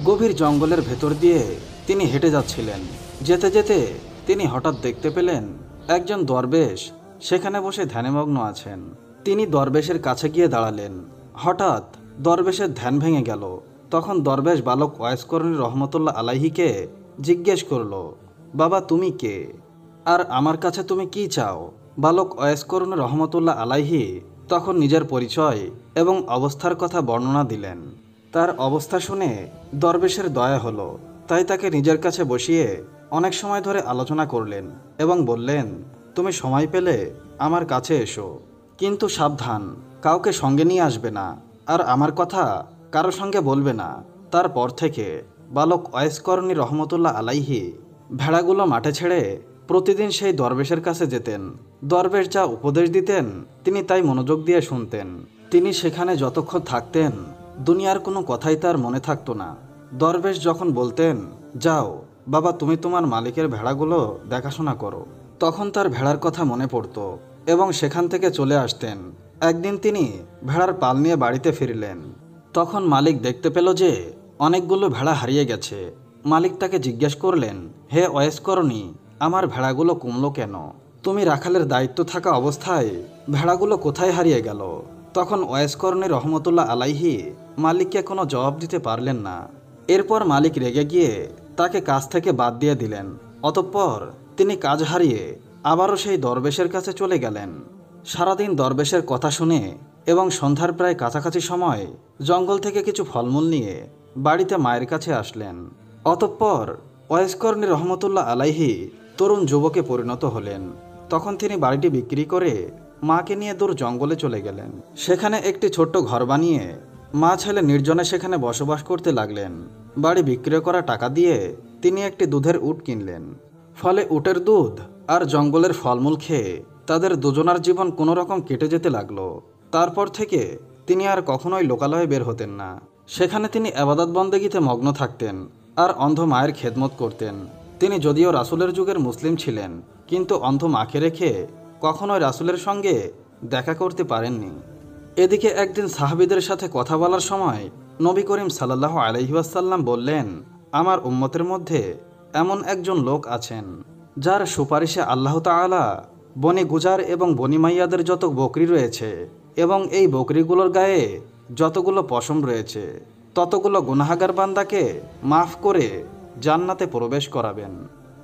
গভীর জঙ্গলের ভেতর দিয়ে তিনি হেঁটে যাচ্ছিলেন। যেতে যেতে তিনি হঠাৎ দেখতে পেলেন একজন দরবেশ সেখানে বসে ধ্যানমগ্ন আছেন। তিনি দরবেশের কাছে গিয়ে দাঁড়ালেন। হঠাৎ দরবেশের ধ্যান ভেঙে গেল। তখন দরবেশ বালক ওয়েস করনী রহমতুল্লাহ আলাইহিকে জিজ্ঞেস করল, বাবা তুমি কে, আর আমার কাছে তুমি কি চাও? বালক ওয়েস করনী রহমতুল্লাহ আলাইহি তখন নিজের পরিচয় এবং অবস্থার কথা বর্ণনা দিলেন। তার অবস্থা শুনে দরবেশের দয়া হলো, তাই তাকে নিজের কাছে বসিয়ে অনেক সময় ধরে আলোচনা করলেন এবং বললেন, তুমি সময় পেলে আমার কাছে এসো, কিন্তু সাবধান, কাউকে সঙ্গে নিয়ে আসবে না, আর আমার কথা কারো সঙ্গে বলবে না। তারপর থেকে বালক ওয়েস করনী রহমতুল্লাহ আলাইহি ভেড়াগুলো মাঠে ছেড়ে প্রতিদিন সেই দরবেশের কাছে যেতেন। দরবেশ যা উপদেশ দিতেন তিনি তাই মনোযোগ দিয়ে শুনতেন। তিনি সেখানে যতক্ষণ থাকতেন দুনিয়ার কোনো কথাই তার মনে থাকতো না। দরবেশ যখন বলতেন, যাও বাবা তুমি তোমার মালিকের ভেড়াগুলো দেখাশোনা করো, তখন তার ভেড়ার কথা মনে পড়তো এবং সেখান থেকে চলে আসতেন। একদিন তিনি ভেড়ার পাল নিয়ে বাড়িতে ফিরলেন। তখন মালিক দেখতে পেল যে অনেকগুলো ভেড়া হারিয়ে গেছে। মালিক তাকে জিজ্ঞেস করলেন, হে ওয়েস করনী, আমার ভেড়াগুলো কমলো কেন? তুমি রাখালের দায়িত্ব থাকা অবস্থায় ভেড়াগুলো কোথায় হারিয়ে গেল? তখন ওয়েস করনী রহমতুল্লাহ আলাইহি মালিককে কোনো জবাব দিতে পারলেন না। এরপর মালিক রেগে গিয়ে তাকে কাজ থেকে বাদ দিয়ে দিলেন। অতঃপর তিনি কাজ হারিয়ে আবারও সেই দরবেশের কাছে চলে গেলেন। সারাদিন দরবেশের কথা শুনে এবং সন্ধ্যার প্রায় কাছাকাছি সময় জঙ্গল থেকে কিছু ফলমূল নিয়ে বাড়িতে মায়ের কাছে আসলেন। অতঃপর ওয়েস করনী রহমতুল্লাহ আলাইহি তরুণ যুবকে পরিণত হলেন। তখন তিনি বাড়িটি বিক্রি করে মাকে নিয়ে দূর জঙ্গলে চলে গেলেন। সেখানে একটি ছোট্ট ঘর বানিয়ে মা ছেলে নির্জনে সেখানে বসবাস করতে লাগলেন। বাড়ি বিক্রি করা টাকা দিয়ে তিনি একটি দুধের উট কিনলেন। ফলে উটের দুধ আর জঙ্গলের ফলমূল খেয়ে তাদের দুজনার জীবন কোনো রকম কেটে যেতে লাগলো। তারপর থেকে তিনি আর কখনোই লোকালয়ে বের হতেন না। সেখানে তিনি ইবাদত বন্দেগীতে মগ্ন থাকতেন আর অন্ধ মায়ের খেদমত করতেন। তিনি যদিও রাসূলের যুগের মুসলিম ছিলেন, কিন্তু অন্ধ মাকে রেখে কখনোই রাসূলের সঙ্গে দেখা করতে পারেননি। এদিকে একদিন সাহাবীদের সাথে কথা বলার সময় নবী করিম সাল্লাল্লাহু আলাইহি ওয়াসাল্লাম বললেন, আমার উম্মতের মধ্যে এমন একজন লোক আছেন যার সুপারিশে আল্লাহ তাআলা বনি গুজার এবং বনি মাইয়াদের যত বকরি রয়েছে এবং এই বকরিগুলোর গায়ে যতগুলো পশম রয়েছে ততগুলো গুনাহগার বান্দাকে মাফ করে জান্নাতে প্রবেশ করাবেন।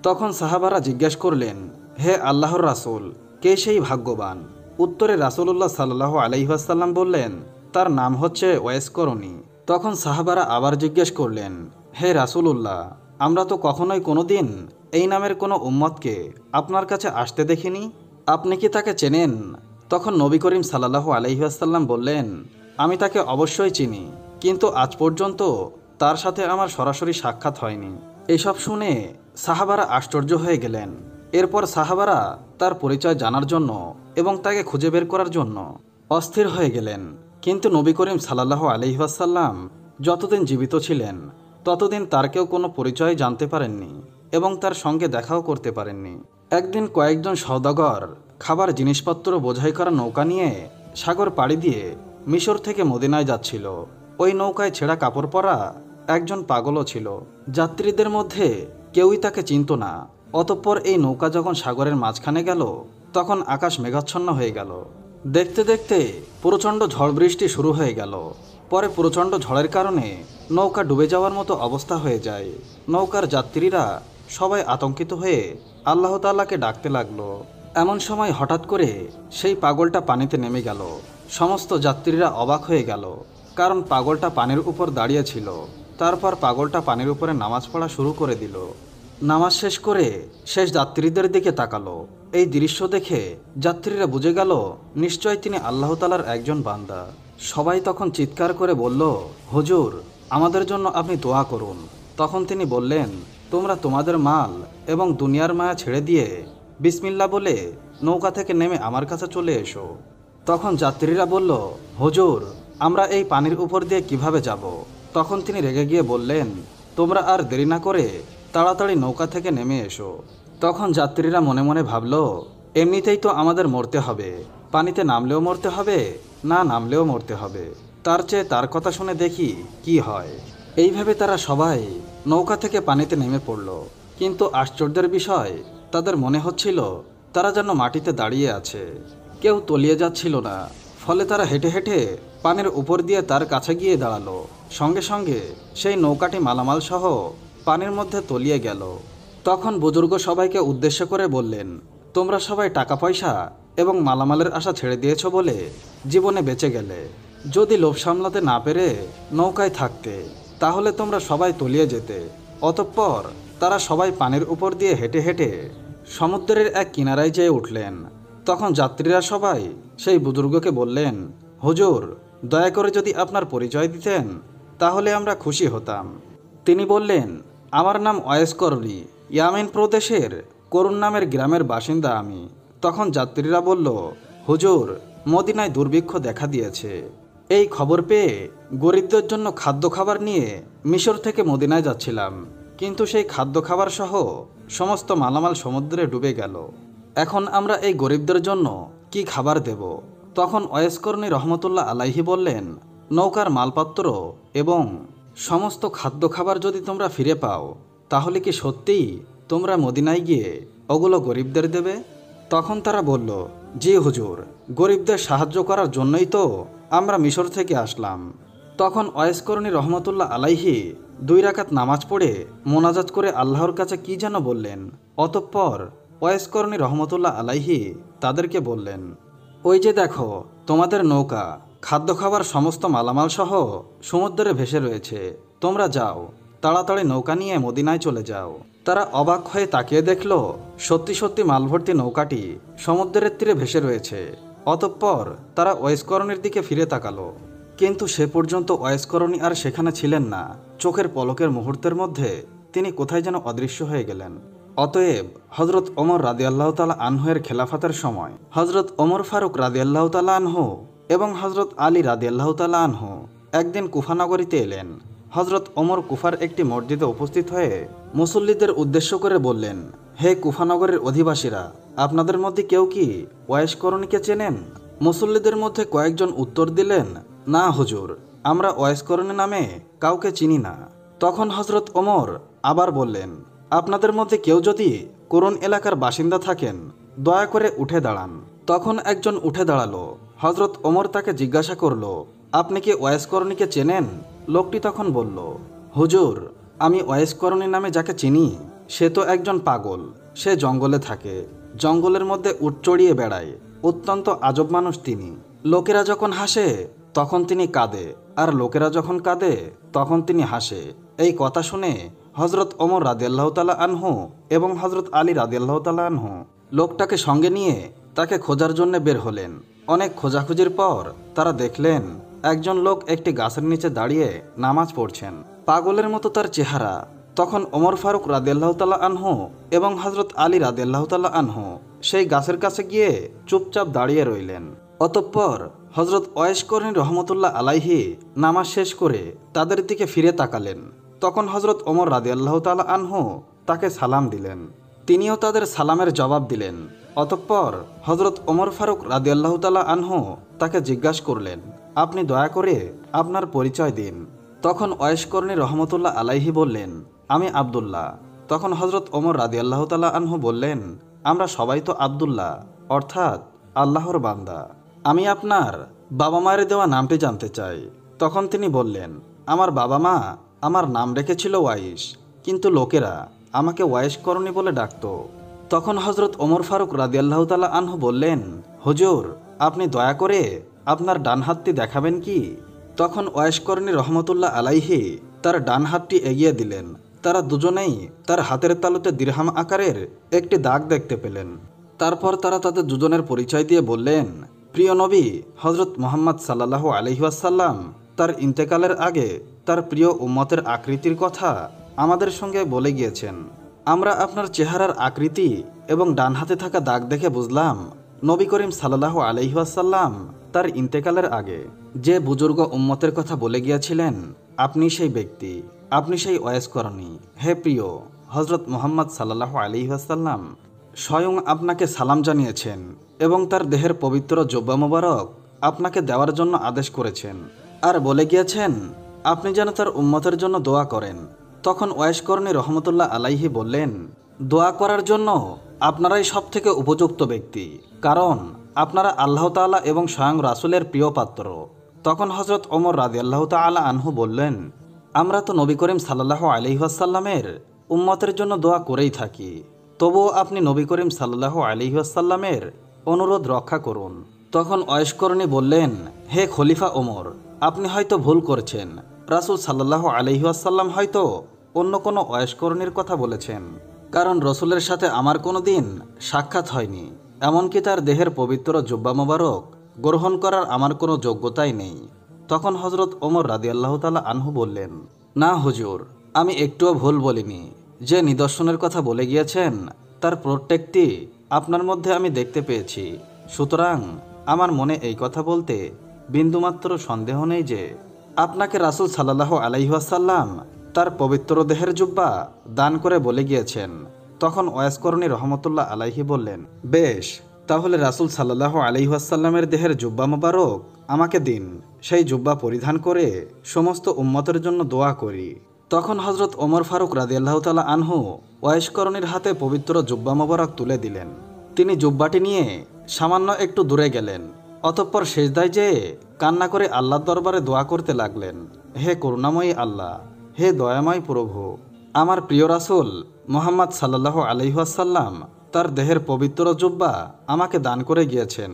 তখন সাহাবারা জিজ্ঞেস করলেন, হে আল্লাহর রাসূল, কে সেই ভাগ্যবান? উত্তরে রাসূলুল্লাহ সাল্লাল্লাহু আলাইহি ওয়াসাল্লাম বললেন, তার নাম হচ্ছে ওয়েস করনী। তখন সাহাবারা আবার জিজ্ঞেস করলেন, হে রাসূলুল্লাহ, আমরা তো কখনোই কোনোদিন এই নামের কোনো উম্মতকে আপনার কাছে আসতে দেখিনি, আপনি কি তাকে চেনেন? তখন নবী করিম সাল্লাল্লাহু আলাইহি ওয়াসাল্লাম বললেন, আমি তাকে অবশ্যই চিনি, কিন্তু আজ পর্যন্ত তার সাথে আমার সরাসরি সাক্ষাৎ হয়নি। এসব শুনে সাহাবারা আশ্চর্য হয়ে গেলেন। এরপর সাহাবারা তার পরিচয় জানার জন্য এবং তাকে খুঁজে বের করার জন্য অস্থির হয়ে গেলেন। কিন্তু নবী করিম সাল্লাল্লাহু আলাইহি ওয়াসাল্লাম যতদিন জীবিত ছিলেন ততদিন তার কেউ কোনো পরিচয় জানতে পারেননি এবং তার সঙ্গে দেখাও করতে পারেননি। একদিন কয়েকজন সওদাগর খাবার জিনিসপত্র বোঝাই করা নৌকা নিয়ে সাগর পাড়ি দিয়ে মিশর থেকে মদিনায় যাচ্ছিল। ওই নৌকায় ছেঁড়া কাপড় পরা একজন পাগলও ছিল। যাত্রীদের মধ্যে কেউই তাকে চিনত না। অতঃপর এই নৌকা যখন সাগরের মাঝখানে গেল তখন আকাশ মেঘাচ্ছন্ন হয়ে গেল। দেখতে দেখতে প্রচণ্ড ঝড় বৃষ্টি শুরু হয়ে গেল। পরে প্রচণ্ড ঝড়ের কারণে নৌকা ডুবে যাওয়ার মতো অবস্থা হয়ে যায়। নৌকার যাত্রীরা সবাই আতঙ্কিত হয়ে আল্লাহ তাআলাকে ডাকতে লাগলো। এমন সময় হঠাৎ করে সেই পাগলটা পানিতে নেমে গেল। সমস্ত যাত্রীরা অবাক হয়ে গেল, কারণ পাগলটা পানির উপর দাঁড়িয়ে ছিল। তারপর পাগলটা পানির উপরে নামাজ পড়া শুরু করে দিল। নামাজ শেষ করে শেষ যাত্রীদের দিকে তাকালো। এই দৃশ্য দেখে যাত্রীরা বুঝে গেল নিশ্চয় তিনি আল্লাহ তাআলার একজন বান্দা। সবাই তখন চিৎকার করে বলল, হুজুর, আমাদের জন্য আপনি দোয়া করুন। তখন তিনি বললেন, তোমরা তোমাদের মাল এবং দুনিয়ার মায়া ছেড়ে দিয়ে বিসমিল্লাহ বলে নৌকা থেকে নেমে আমার কাছে চলে এসো। তখন যাত্রীরা বলল, হুজুর, আমরা এই পানির উপর দিয়ে কিভাবে যাব? তখন তিনি রেগে গিয়ে বললেন, তোমরা আর দেরি না করে তাড়াতাড়ি নৌকা থেকে নেমে এসো। তখন যাত্রীরা মনে মনে ভাবল, এমনিতেই তো আমাদের মরতে হবে, পানিতে নামলেও মরতে হবে, না নামলেও মরতে হবে, তার চেয়ে তার কথা শুনে দেখি কি হয়। এইভাবে তারা সবাই নৌকা থেকে পানিতে নেমে পড়ল। কিন্তু আশ্চর্যের বিষয়, তাদের মনে হচ্ছিল তারা যেন মাটিতে দাঁড়িয়ে আছে, কেউ তলিয়ে যাচ্ছিল না। ফলে তারা হেঁটে হেঁটে পানির উপর দিয়ে তার কাছে গিয়ে দাঁড়ালো। সঙ্গে সঙ্গে সেই নৌকাটি মালামাল সহ পানির মধ্যে তলিয়ে গেল। তখন বুজুর্গ সবাইকে উদ্দেশ্য করে বললেন, তোমরা সবাই টাকা পয়সা এবং মালামালের আশা ছেড়ে দিয়েছ বলে জীবনে বেঁচে গেলে। যদি লোভ সামলাতে না পেরে নৌকায় থাকতে, তাহলে তোমরা সবাই তলিয়ে যেতে। অতঃপর তারা সবাই পানির উপর দিয়ে হেঁটে হেঁটে সমুদ্রের এক কিনারায় যেয়ে উঠলেন। তখন যাত্রীরা সবাই সেই বুজুর্গকে বললেন, হুজুর, দয়া করে যদি আপনার পরিচয় দিতেন তাহলে আমরা খুশি হতাম। তিনি বললেন, আমার নাম ওয়াইস করনি, ইয়ামেন প্রদেশের করুন নামের গ্রামের বাসিন্দা আমি। তখন যাত্রীরা বলল, হুজুর, মদিনায় দুর্ভিক্ষ দেখা দিয়েছে। এই খবর পেয়ে গরিবদের জন্য খাদ্য খাবার নিয়ে মিশর থেকে মদিনায় যাচ্ছিলাম, কিন্তু সেই খাদ্য খাবার সহ সমস্ত মালামাল সমুদ্রে ডুবে গেল। এখন আমরা এই গরিবদের জন্য কি খাবার দেব? তখন ওয়াইস করনি রহমতুল্লাহ আলাইহি বললেন, নৌকার মালপত্র এবং সমস্ত খাদ্য খাবার যদি তোমরা ফিরে পাও, তাহলে কি সত্যিই তোমরা মদিনায় গিয়ে ওগুলো গরিবদের দেবে? তখন তারা বলল, জি হুজুর, গরিবদের সাহায্য করার জন্যই তো আমরা মিশর থেকে আসলাম। তখন ওয়াইস করনি রহমতুল্লাহ আলাইহি 2 রাকাত নামাজ পড়ে মোনাজাত করে আল্লাহর কাছে কি যেন বললেন। অতঃপর ওয়াইস করনি রহমতুল্লাহ আলাইহি তাদেরকে বললেন, ওই যে দেখো, তোমাদের নৌকা খাদ্য খাবার সমস্ত মালামাল সহ সমুদ্রে ভেসে রয়েছে, তোমরা যাও, তাড়াতাড়ি নৌকা নিয়ে মদিনায় চলে যাও। তারা অবাক হয়ে তাকিয়ে দেখল সত্যি সত্যি মালভর্তি নৌকাটি সমুদ্রের তীরে ভেসে রয়েছে। অতঃপর তারা ওয়াইস করনির দিকে ফিরে তাকালো, কিন্তু সে পর্যন্ত ওয়াইস করনি আর সেখানে ছিলেন না। চোখের পলকের মুহূর্তের মধ্যে তিনি কোথায় যেন অদৃশ্য হয়ে গেলেন। অতএব হজরত ওমর রাদিয়াল্লাহু তাআলা আনহু-এর খেলাফতের সময় হজরত ওমর ফারুক রাদিয়াল্লাহু তাআলা আনহু এবং হজরত আলী রাদিয়াল্লাহু তাআলা আনহু একদিন কুফা নগরীতে এলেন। হজরত ওমর কুফার একটি মসজিদে উপস্থিত হয়ে মুসল্লিদের উদ্দেশ্য করে বললেন, হে কুফা নগরের অধিবাসীরা, আপনাদের মধ্যে কেউ কি ওয়াইস করনিকে চেনেন? মুসল্লিদের মধ্যে কয়েকজন উত্তর দিলেন, না হুজুর, আমরা ওয়াইস করনি নামে কাউকে চিনি না। তখন হজরত ওমর আবার বললেন, আপনাদের মধ্যে কেউ যদি কোরআন এলাকার বাসিন্দা থাকেন, দয়া করে উঠে দাঁড়ান। তখন একজন উঠে দাঁড়ালো। হজরত ওমর তাকে জিজ্ঞাসা করল, আপনি কি ওয়াইস করনিকে চেনেন? লোকটি তখন বলল, হুজুর, আমি ওয়াইস করনি নামে যাকে চিনি সে তো একজন পাগল। সে জঙ্গলে থাকে, জঙ্গলের মধ্যে উট চড়িয়ে বেড়ায়, অত্যন্ত আজব মানুষ তিনি। লোকেরা যখন হাসে তখন তিনি কাঁদে, আর লোকেরা যখন কাঁদে তখন তিনি হাসে। এই কথা শুনে হজরত ওমর রাদিয়াল্লাহু তাআলা আনহু এবং হজরত আলী রাদিয়াল্লাহু তাআলা আনহু লোকটাকে সঙ্গে নিয়ে তাকে খোঁজার জন্য বের হলেন। অনেক খোঁজাখুঁজির পর তারা দেখলেন একজন লোক একটি গাছের নিচে দাঁড়িয়ে নামাজ পড়ছেন, পাগলের মতো তার চেহারা। তখন ওমর ফারুক রাদিয়াল্লাহু তাআলা আনহু এবং হজরত আলী রাদিয়াল্লাহু তাআলা আনহু সেই গাছের কাছে গিয়ে চুপচাপ দাঁড়িয়ে রইলেন। অতঃপর হজরত ওয়াইস করনী রহমতুল্লাহ আলাইহি নামাজ শেষ করে তাদের দিকে ফিরে তাকালেন। তখন হজরত ওমর রাদিয়াল্লাহু তাআলা আনহু তাকে সালাম দিলেন। তিনিও তাদের সালামের জবাব দিলেন। অতঃপর হজরত ওমর ফারুক রাদিয়াল্লাহু তাআলা আনহু তাকে জিজ্ঞাসা করলেন, আপনি দয়া করে আপনার পরিচয় দিন। তখন ওয়াইস করনী রহমতুল্লাহ আলাইহি বললেন, আমি আব্দুল্লাহ। তখন হজরত ওমর রাদিয়াল্লাহু তাআলা আনহু বললেন, আমরা সবাই তো আব্দুল্লাহ, অর্থাৎ আল্লাহর বান্দা। আমি আপনার বাবা মায়ের দেওয়া নামটি জানতে চাই। তখন তিনি বললেন, আমার বাবা মা আমার নাম রেখেছিল ওয়াইস, কিন্তু লোকেরা আমাকে ওয়াইস করনী বলে ডাকত। তখন হজরত ওমর ফারুক রাদিয়াল্লাহু তাআলা আনহু বললেন, হুজুর, আপনি দয়া করে আপনার ডান হাতটি দেখাবেন কি? তখন ওয়াইস করনী রহমতুল্লাহ আলাইহি তার ডান হাতটি এগিয়ে দিলেন। তারা দুজনেই তার হাতের তালুতে দিরহাম আকারের একটি দাগ দেখতে পেলেন। তারপর তারা তাদের দুজনের পরিচয় দিয়ে বললেন, প্রিয় নবী হজরত মুহাম্মদ সাল্লাল্লাহু আলাইহি ওয়াসাল্লাম তার ইন্তেকালের আগে তার প্রিয় উম্মতের আকৃতির কথা আমাদের সঙ্গে বলে গিয়েছেন। আমরা আপনার চেহারার আকৃতি এবং ডান হাতে থাকা দাগ দেখে বুঝলাম নবী করিম সাল্লাল্লাহু আলাইহি ওয়াসাল্লাম তার ইন্তেকালের আগে যে বুজুর্গ উম্মতের কথা বলে গিয়েছিলেন, আপনি সেই ব্যক্তি, আপনি সেই ওয়াইস করনী। হে প্রিয় হজরত মুহাম্মদ সাল্লাল্লাহু আলাইহি ওয়াসাল্লাম স্বয়ং আপনাকে সালাম জানিয়েছেন এবং তার দেহের পবিত্র জুব্বা মোবারক আপনাকে দেওয়ার জন্য আদেশ করেছেন, আর বলে গিয়েছেন আপনি যেন তার উম্মতের জন্য দোয়া করেন। তখন ওয়াইস করনী রহমতুল্লাহ আলাইহি বললেন, দোয়া করার জন্য আপনারাই সব থেকে উপযুক্ত ব্যক্তি, কারণ আপনারা আল্লাহ তাআলা এবং স্বয়ং রাসূলের প্রিয় পাত্র। তখন হজরত ওমর রাদিয়াল্লাহু তাআলা আনহু বললেন, আমরা তো নবী করিম সাল্লাল্লাহু আলাইহি ওয়াসাল্লামের উম্মতের জন্য দোয়া করেই থাকি, তবুও আপনি নবী করিম সাল্লাল্লাহু আলাইহি ওয়াসাল্লামের অনুরোধ রক্ষা করুন। তখন ওয়াইস করনী বললেন, হে খলিফা ওমর, আপনি হয়তো ভুল করছেন। রাসূল সাল্লাল্লাহু আলাইহি ওয়াসাল্লাম হয়তো অন্য কোনো ওয়াইস করণীর কথা বলেছেন, কারণ রসুলের সাথে আমার কোনো দিন সাক্ষাৎ হয়নি, এমনকি তার দেহের পবিত্র জুব্বা মোবারক গ্রহণ করার আমার কোনো যোগ্যতাই নেই। তখন হজরত ওমর রাদিয়াল্লাহু তাআলা আনহু বললেন, না হুজুর, আমি একটুও ভুল বলিনি। যে নিদর্শনের কথা বলে গিয়েছেন তার প্রত্যেকটি আপনার মধ্যে আমি দেখতে পেয়েছি। সুতরাং আমার মনে এই কথা বলতে বিন্দুমাত্র সন্দেহ নেই যে আপনাকে রাসূল সাল্লাল্লাহু আলাইহি ওয়াসাল্লাম তার পবিত্র দেহের জুব্বা দান করে বলে গিয়েছেন। তখন ওয়াইস করনী রহমতুল্লাহ আলাইহি বললেন, বেশ, তাহলে রাসূল সাল্লাল্লাহু আলাইহি ওয়াসাল্লামের দেহের জুব্বা মোবারক আমাকে দিন, সেই জুব্বা পরিধান করে সমস্ত উম্মতের জন্য দোয়া করি। তখন হজরত ওমর ফারুক রাদিয়াল্লাহু তাআলা আনহু ওয়াইস করণীর হাতে পবিত্র জুব্বা মোবারক তুলে দিলেন। তিনি জুব্বাটি নিয়ে সামান্য একটু দূরে গেলেন। অতঃপর সেজদায় যেয়ে কান্না করে আল্লাহর দরবারে দোয়া করতে লাগলেন, হে করুণাময়ী আল্লাহ, হে দয়াময় প্রভু, আমার প্রিয় রাসূল মুহাম্মদ সাল্লাল্লাহু আলাইহি ওয়াসাল্লাম তার দেহের পবিত্র জুব্বা আমাকে দান করে গিয়েছেন।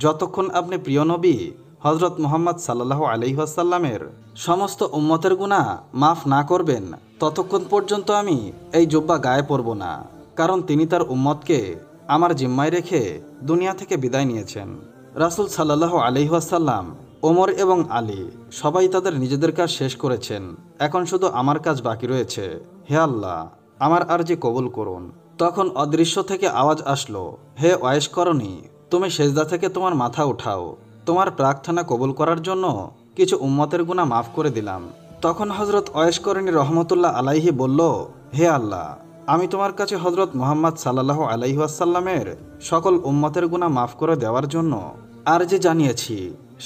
যতক্ষণ আপনি প্রিয় নবী হজরত মুহাম্মদ সাল্লাল্লাহু আলাইহি ওয়াসাল্লামের সমস্ত উম্মতের গুনাহ মাফ না করবেন, ততক্ষণ পর্যন্ত আমি এই জুব্বা গায়ে পরব না, কারণ তিনি তার উম্মতকে আমার জিম্মায় রেখে দুনিয়া থেকে বিদায় নিয়েছেন। রাসূল সাল্লাল্লাহু আলাইহি ওয়াসাল্লাম, ওমর এবং আলী সবাই তাদের নিজেদের কাজ শেষ করেছেন, এখন শুধু আমার কাজ বাকি রয়েছে। হে আল্লাহ, আমার আরজি কবুল করুন। তখন অদৃশ্য থেকে আওয়াজ আসলো, হে ওয়াইস করনী, তুমি সেজদা থেকে তোমার মাথা উঠাও, তোমার প্রার্থনা কবুল করার জন্য কিছু উম্মতের গুনাহ মাফ করে দিলাম। তখন হজরত ওয়াইস করনী রহমতুল্লাহ আলাইহি বলল, হে আল্লাহ, আমি তোমার কাছে হজরত মুহাম্মদ সাল্লাল্লাহু আলাইহি ওয়াসাল্লামের সকল উম্মতের গুনাহ মাফ করে দেওয়ার জন্য আরজি জানিয়েছি,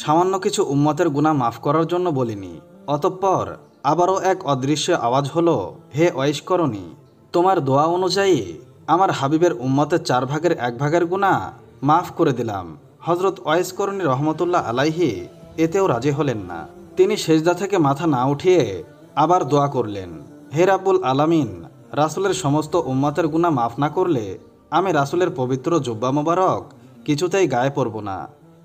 সামান্য কিছু উম্মতের গুনাহ মাফ করার জন্য বলিনি। অতঃপর আবারও এক অদৃশ্য আওয়াজ হলো, হে ওয়াইস করনী, তোমার দোয়া অনুযায়ী আমার হাবিবের উম্মতের 4 ভাগের 1 ভাগের গুনাহ মাফ করে দিলাম। হজরত ওয়াইস করনী রহমতুল্লাহ আলাইহি এতেও রাজি হলেন না। তিনি সেজদা থেকে মাথা না উঠিয়ে আবার দোয়া করলেন, হে রাব্বুল আলামিন, রাসূলের সমস্ত উম্মতের গুনাহ মাফ না করলে আমি রাসূলের পবিত্র জুব্বা মোবারক কিছুতেই গায়ে পরব না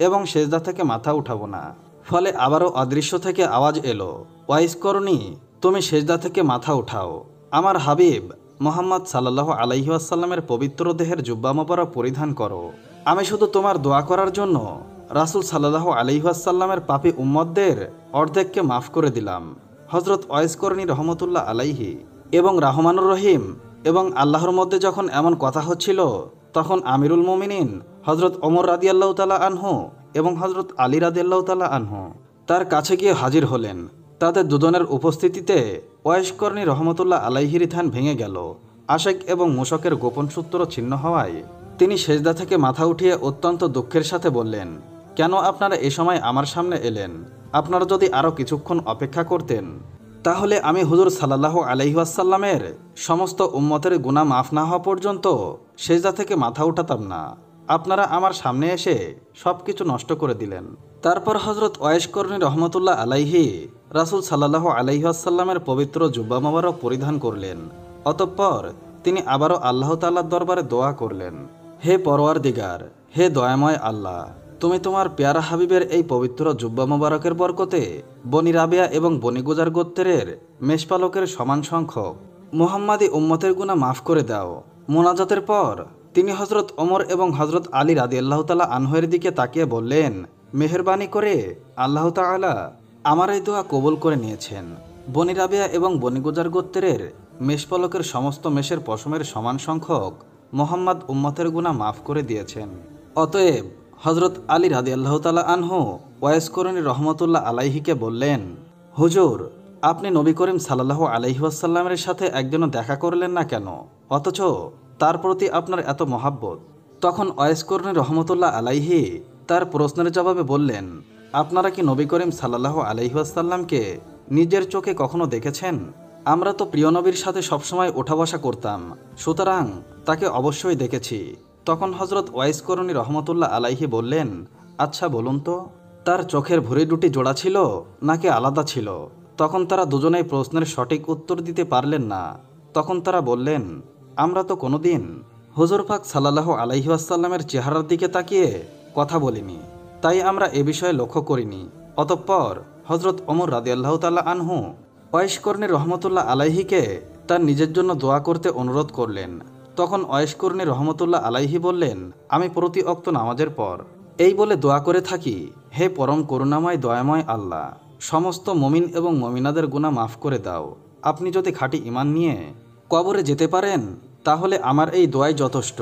এবং সেজদা থেকে মাথা উঠাবো না। ফলে আবারও অদৃশ্য থেকে আওয়াজ এলো, ওয়াইস করনী, তুমি সেজদা থেকে মাথা উঠাও, আমার হাবিব মুহাম্মদ সাল্লাল্লাহু আলাইহি ওয়াসাল্লামের পবিত্র দেহের জুব্বা মোবারক পরিধান করো। আমি শুধু তোমার দোয়া করার জন্য রাসূল সাল্লাল্লাহু আলাইহি ওয়াসাল্লামের পাপী উম্মতদের অর্ধেককে মাফ করে দিলাম। হজরত ওয়াইস করনী রহমতুল্লাহ আলাইহি এবং রাহমানুর রহিম এবং আল্লাহর মধ্যে যখন এমন কথা হচ্ছিল, তখন আমিরুল মুমিনিন হজরত ওমর রাদিয়াল্লাহু তাআলা আনহু এবং হজরত আলী রাদিয়াল্লাহু তাআলা আনহু তার কাছে গিয়ে হাজির হলেন। তাদের দুজনের উপস্থিতিতে ওয়াইস করনী রহমতুল্লাহ আলাইহির ধ্যান ভেঙে গেল। আশেক এবং মুশকের গোপন সূত্র ছিন্ন হওয়ায় তিনি সেজদা থেকে মাথা উঠিয়ে অত্যন্ত দুঃখের সাথে বললেন, কেন আপনারা এ সময় আমার সামনে এলেন? আপনারা যদি আরও কিছুক্ষণ অপেক্ষা করতেন তাহলে আমি হুজুর সাল্লাল্লাহু আলাইহি ওয়াসাল্লামের সমস্ত উম্মতের গুনাহ মাফ না হওয়া পর্যন্ত সেজদা থেকে মাথা উঠাতাম না। আপনারা আমার সামনে এসে সব কিছু নষ্ট করে দিলেন। তারপর হজরত ওয়াইস করনী রহমতুল্লাহ আলাইহি রাসূল সাল্লাল্লাহু আলাইহি ওয়াসাল্লামের পবিত্র জুব্বা মোবারক পরিধান করলেন। অতঃপর তিনি আবারও আল্লাহ তাআলার দরবারে দোয়া করলেন, হে পরওয়ারদিগার, হে দয়াময় আল্লাহ, তুমি তোমার পেয়ারা হাবিবের এই পবিত্র জুব্বা মোবারকের বরকতে বনি রাবিয়া এবং বনি গুজার গোত্রের মেষপালকের সমান সংখ্যক মুহাম্মাদি উম্মতের গুনাহ মাফ করে দাও। মোনাজাতের পর তিনি হজরত ওমর এবং হজরত আলী রাদিয়াল্লাহু তাআলা আনহুয়ের দিকে তাকিয়ে বললেন, মেহেরবানি করে আল্লাহ তাআলা আমার এই দোয়া কবুল করে নিয়েছেন। বনি রাবিয়া এবং বনি গুজার গোত্রের মেষপালকের সমস্ত মেষের পশমের সমান সংখ্যক মুহাম্মদ উম্মতের গুনাহ মাফ করে দিয়েছেন। অতএব হজরত আলী রাদিয়াল্লাহু তাআলা আনহু ওয়াইস করনী রহমতুল্লাহ আলাইহিকে বললেন, হুজুর, আপনি নবী করিম সাল্লাল্লাহু আলাইহি ওয়াসাল্লামের সাথে একদিনও দেখা করলেন না কেন, অথচ তার প্রতি আপনার এত মহাব্বত? তখন ওয়াইস করনী রহমতুল্লাহ আলাইহি তার প্রশ্নের জবাবে বললেন, আপনারা কি নবী করিম সাল্লাল্লাহু আলাইহি ওয়াসাল্লামকে নিজের চোখে কখনো দেখেছেন? আমরা তো প্রিয় নবীর সাথে সবসময় ওঠা বসা করতাম, সুতরাং তাকে অবশ্যই দেখেছি। তখন হজরত ওয়াইস করনী রহমতুল্লাহ আলাইহি বললেন, আচ্ছা বলুন তো, তার চোখের ভুঁড়ি দুটি জোড়া ছিল নাকি আলাদা ছিল? তখন তারা দুজনেই প্রশ্নের সঠিক উত্তর দিতে পারলেন না। তখন তারা বললেন, আমরা তো কোনোদিন হুজুর পাক সাল্লাল্লাহু আলাইহি ওয়াসাল্লামের চেহারার দিকে তাকিয়ে কথা বলিনি, তাই আমরা এ বিষয়ে লক্ষ্য করিনি। অতঃপর হজরত ওমর রাদিয়াল্লাহু তাআলা আনহু ওয়াইস করনী রহমতুল্লাহ আলাইহিকে তার নিজের জন্য দোয়া করতে অনুরোধ করলেন। তখন ওয়াইস করনী রহমতুল্লাহ আলাইহি বললেন, আমি প্রতি ওয়াক্ত নামাজের পর এই বলে দোয়া করে থাকি, হে পরম করুণাময় দয়াময় আল্লাহ, সমস্ত মুমিন এবং মুমিনাদের গুনাহ মাফ করে দাও। আপনি যদি খাঁটি ঈমান নিয়ে কবরে যেতে পারেন তাহলে আমার এই দোয়াই যথেষ্ট।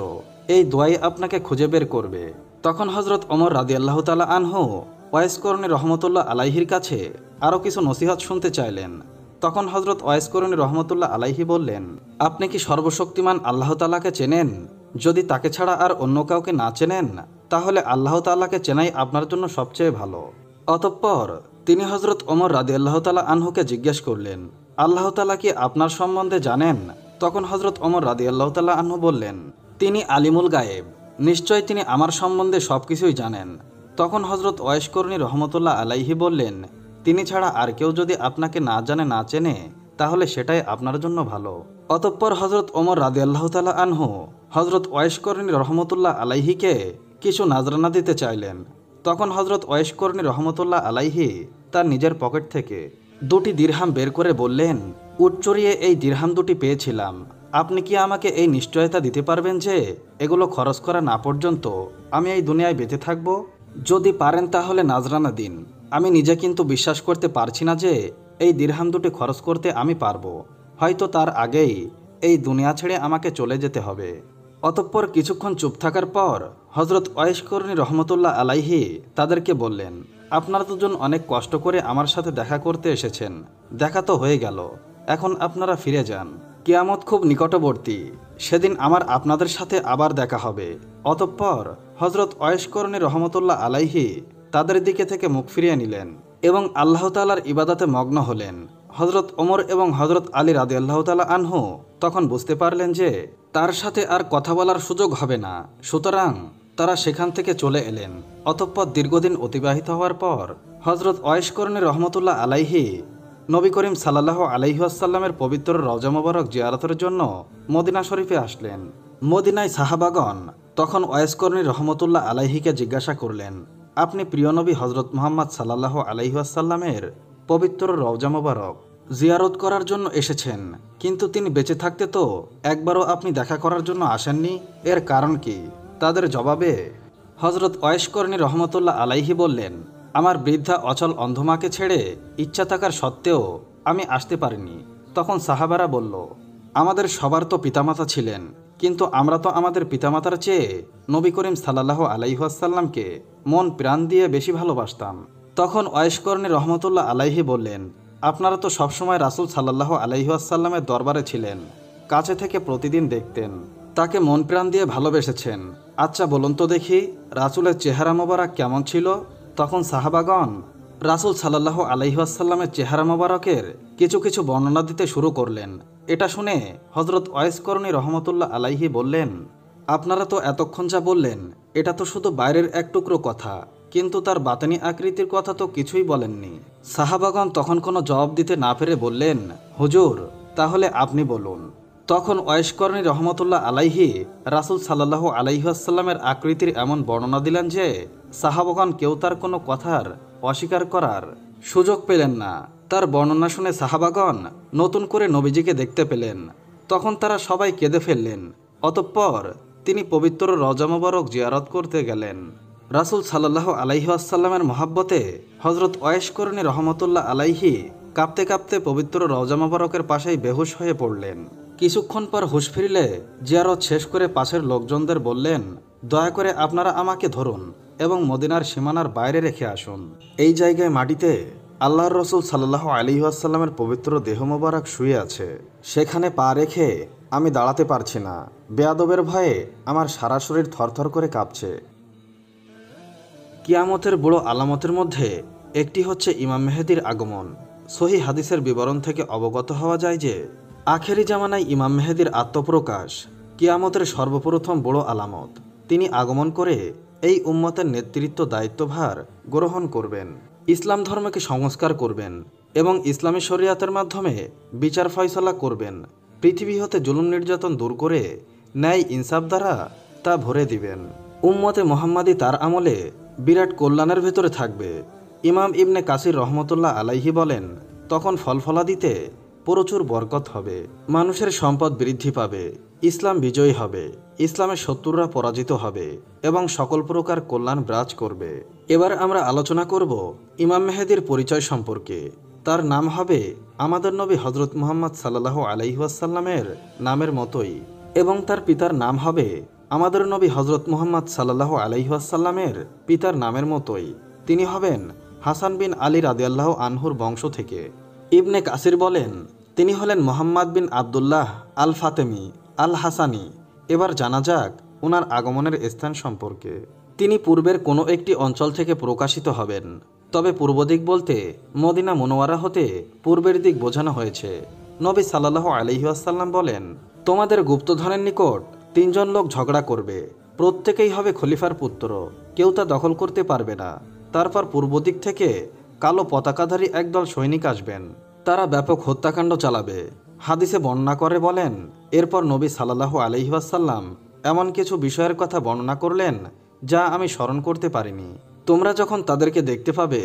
এই দোয়াই আপনাকে খুঁজে বের করবে। তখন হজরত ওমর রাদিয়াল্লাহু তাআলা আনহু ওয়াইস করনী রহমতুল্লাহ আলাইহির কাছে আরও কিছু নসিহত শুনতে চাইলেন। তখন হজরত ওয়াইস করনী রহমতুল্লাহ আলাইহি বললেন, আপনি কি সর্বশক্তিমান আল্লাহ তাআলাকে চেনেন? যদি তাকে ছাড়া আর অন্য কাউকে না চেনেন তাহলে আল্লাহ তাআলাকে চেনাই আপনার জন্য সবচেয়ে ভালো। অতঃপর তিনি হজরত ওমর রাদিয়াল্লাহু তাআলা আনহুকে জিজ্ঞেস করলেন, আল্লাহ তাআলা কি আপনার সম্বন্ধে জানেন? তখন হজরত ওমর রাদিয়াল্লাহু তাআলা আনহু বললেন, তিনি আলিমুল গায়েব, নিশ্চয় তিনি আমার সম্বন্ধে সব কিছুই জানেন। তখন হজরত ওয়াইস করনী রহমতুল্লাহ আলাইহি বললেন, তিনি ছাড়া আর কেউ যদি আপনাকে না জানে না চেনে তাহলে সেটাই আপনার জন্য ভালো। অতঃপর হজরত ওমর রাদিয়াল্লাহু তাআলা আনহু হজরত ওয়াইস করনী রহমতুল্লাহ আলাইহিকে কিছু নাজরানা দিতে চাইলেন। তখন হজরত ওয়াইস করনী রহমতুল্লাহ আলাইহি তার নিজের পকেট থেকে 2টি দিরহাম বের করে বললেন, উট চড়িয়ে এই দিরহাম 2টি পেয়েছিলাম। আপনি কি আমাকে এই নিশ্চয়তা দিতে পারবেন যে এগুলো খরচ করা না পর্যন্ত আমি এই দুনিয়ায় বেঁচে থাকব? যদি পারেন তাহলে নাজরানা দিন। আমি নিজে কিন্তু বিশ্বাস করতে পারছি না যে এই দিরহাম 2টি খরচ করতে আমি পারবো। হয়তো তার আগেই এই দুনিয়া ছেড়ে আমাকে চলে যেতে হবে। অতঃপর কিছুক্ষণ চুপ থাকার পর হজরত ওয়াইস করনী রহমতুল্লাহ আলাইহি তাদেরকে বললেন, আপনারা দুজন অনেক কষ্ট করে আমার সাথে দেখা করতে এসেছেন, দেখা তো হয়ে গেল, এখন আপনারা ফিরে যান। কিয়ামত খুব নিকটবর্তী, সেদিন আমার আপনাদের সাথে আবার দেখা হবে। অতঃপর হজরত ওয়াইস করনী রহমতুল্লাহ আলাইহি তাদের দিকে থেকে মুখ ফিরিয়ে নিলেন এবং আল্লাহ তাআলার ইবাদতে মগ্ন হলেন। হজরত ওমর এবং হজরত আলী রাদিয়াল্লাহু তাআলা আনহু তখন বুঝতে পারলেন যে তার সাথে আর কথা বলার সুযোগ হবে না, সুতরাং তারা সেখান থেকে চলে এলেন। অতঃপর দীর্ঘদিন অতিবাহিত হওয়ার পর হজরত ওয়াইস করনী রহমতুল্লাহ আলাইহি নবী করিম সাল্লাল্লাহু আলাইহি ওয়াসাল্লামের পবিত্র রওজা মোবারক জিয়ারতের জন্য মদিনা শরীফে আসলেন। মদিনায় সাহাবাগণ তখন ওয়াইস করনী রহমতুল্লাহ আলাইহিকে জিজ্ঞাসা করলেন, আপনি প্রিয় নবী হজরত মুহাম্মদ সাল্লাল্লাহু আলাইহি ওয়াসাল্লামের পবিত্র রওজা মোবারক জিয়ারত করার জন্য এসেছেন, কিন্তু তিনি বেঁচে থাকতে তো একবারও আপনি দেখা করার জন্য আসেননি, এর কারণ কি? তাদের জবাবে হজরত ওয়াইস করনী রহমতুল্লাহ আলাইহি বললেন, আমার বৃদ্ধা অচল অন্ধমাকে ছেড়ে ইচ্ছা থাকার সত্ত্বেও আমি আসতে পারিনি। তখন সাহাবারা বলল, আমাদের সবার তো পিতামাতা ছিলেন, কিন্তু আমরা তো আমাদের পিতামাতার চেয়ে নবী করিম সাল্লাল্লাহু আলাইহি ওয়াসাল্লামকে মন প্রাণ দিয়ে বেশি ভালোবাসতাম। তখন ওয়াইস করনী রহমতুল্লাহ আলাইহি বললেন, আপনারা তো সবসময় রাসূল সাল্লাল্লাহু আলাইহি ওয়াসাল্লামের দরবারে ছিলেন, কাছে থেকে প্রতিদিন দেখতেন, তাকে মন প্রাণ দিয়ে ভালোবেসেছেন। আচ্ছা বলুন তো দেখি, রাসূলের চেহারা মোবারক কেমন ছিল? তখন সাহাবাগণ রাসূল সাল্লাল্লাহু আলাইহি ওয়াসাল্লামের চেহারা মোবারকের কিছু কিছু বর্ণনা দিতে শুরু করলেন। এটা শুনে হযরত ওয়াইস করনী রহমতুল্লাহ আলাইহি বললেন, আপনারা তো এতক্ষণ যা বললেন এটা তো শুধু বাইরের এক টুকরো কথা, কিন্তু তার বাতানি আকৃতির কথা তো কিছুই বলেননি। সাহাবাগণ তখন কোনো জবাব দিতে না পেরে বললেন, হুজুর তাহলে আপনি বলুন। তখন ওয়াইস করনী রহমতুল্লাহ আলাইহি রাসূল সাল্লাল্লাহু আলাইহি ওয়াসাল্লামের আকৃতির এমন বর্ণনা দিলেন যে সাহাবাগণ কেউ তার কোনো কথার অস্বীকার করার সুযোগ পেলেন না। তার বর্ণনা শুনে সাহাবাগণ নতুন করে নবীজিকে দেখতে পেলেন। তখন তারা সবাই কেঁদে ফেললেন। অতঃপর তিনি পবিত্র রওজা মোবারক জিয়ারত করতে গেলেন। রাসূল সাল্লাল্লাহু আলাইহি ওয়াসাল্লামের মহাব্বতে হযরত ওয়াইস করনী রহমতুল্লাহ আলাইহি কাঁপতে কাঁপতে পবিত্র রওজা মোবারকের পাশেই বেহুশ হয়ে পড়লেন। কিছুক্ষণ পর হুঁশ ফিরলে জিয়ারত শেষ করে পাশের লোকজনদের বললেন, দয়া করে আপনারা আমাকে ধরুন এবং মদিনার সীমানার বাইরে রেখে আসুন। এই জায়গায় মাটিতে আল্লাহর রসুল সাল্লাল্লাহু আলাইহি ওয়াসাল্লামের পবিত্র দেহ মোবারক শুয়ে আছে। সেখানে পা রেখে আমি দাঁড়াতে পারছি না। বেয়াদবের ভয়ে আমার সারা শরীর থরথর করে কাঁপছে। কিয়ামতের বড় আলামতের মধ্যে একটি হচ্ছে ইমাম মেহেদীর আগমন। সহিহ হাদিসের বিবরণ থেকে অবগত হওয়া যায় যে আখেরি জামানায় ইমাম মেহেদীর আত্মপ্রকাশ কিয়ামতের সর্বপ্রথম বড় আলামত। তিনি আগমন করে এই উম্মতের নেতৃত্ব দায়িত্বভার গ্রহণ করবেন, ইসলাম ধর্মকে সংস্কার করবেন এবং ইসলামী শরিয়াতের মাধ্যমে বিচার ফয়সালা করবেন। পৃথিবী হতে জুলুম নির্যাতন দূর করে ন্যায় ইনসাফ দ্বারা তা ভরে দিবেন। উম্মতে মুহাম্মাদি তার আমলে বিরাট কল্যাণের ভেতরে থাকবে। ইমাম ইবনে কাসির রহমতুল্লাহ আলাইহি বলেন, তখন ফলফলাদিতে প্রচুর বরকত হবে, মানুষের সম্পদ বৃদ্ধি পাবে, ইসলাম বিজয়ী হবে, ইসলামের শত্রুরা পরাজিত হবে এবং সকল প্রকার কল্যাণ বিরাজ করবে। এবার আমরা আলোচনা করব ইমাম মেহেদীর পরিচয় সম্পর্কে। তার নাম হবে আমাদের নবী হযরত মুহাম্মদ সাল্লাল্লাহু আলাইহি ওয়াসাল্লামের নামের মতোই এবং তার পিতার নাম হবে আমাদের নবী হযরত মুহাম্মদ সাল্লাল্লাহু আলাইহি ওয়াসাল্লামের পিতার নামের মতোই। তিনি হবেন হাসান বিন আলী রাদিয়াল্লাহু আনহুর বংশ থেকে। ইবনে কাসির বলেন, তিনি হলেন মুহাম্মদ বিন আবদুল্লাহ আল ফাতেমি আল হাসানি। এবার জানা যাক ওনার আগমনের স্থান সম্পর্কে। তিনি পূর্বের কোনো একটি অঞ্চল থেকে প্রকাশিত হবেন, তবে পূর্ব দিক বলতে মদিনা মুনওয়ারা হতে পূর্বের দিক বোঝানো হয়েছে। নবী সাল্লাল্লাহু আলাইহি ওয়াসাল্লাম বলেন, তোমাদের গুপ্তধনের নিকট তিনজন লোক ঝগড়া করবে, প্রত্যেকেই হবে খলিফার পুত্র, কেউ তা দখল করতে পারবে না। তারপর পূর্ব দিক থেকে কালো পতাকাধারী একদল সৈনিক আসবেন, তারা ব্যাপক হত্যাকাণ্ড চালাবে। হাদিসে বর্ণনা করে বলেন, এরপর নবী সাল্লাল্লাহু আলাইহি ওয়াসাল্লাম এমন কিছু বিষয়ের কথা বর্ণনা করলেন যা আমি স্মরণ করতে পারিনি। তোমরা যখন তাদেরকে দেখতে পাবে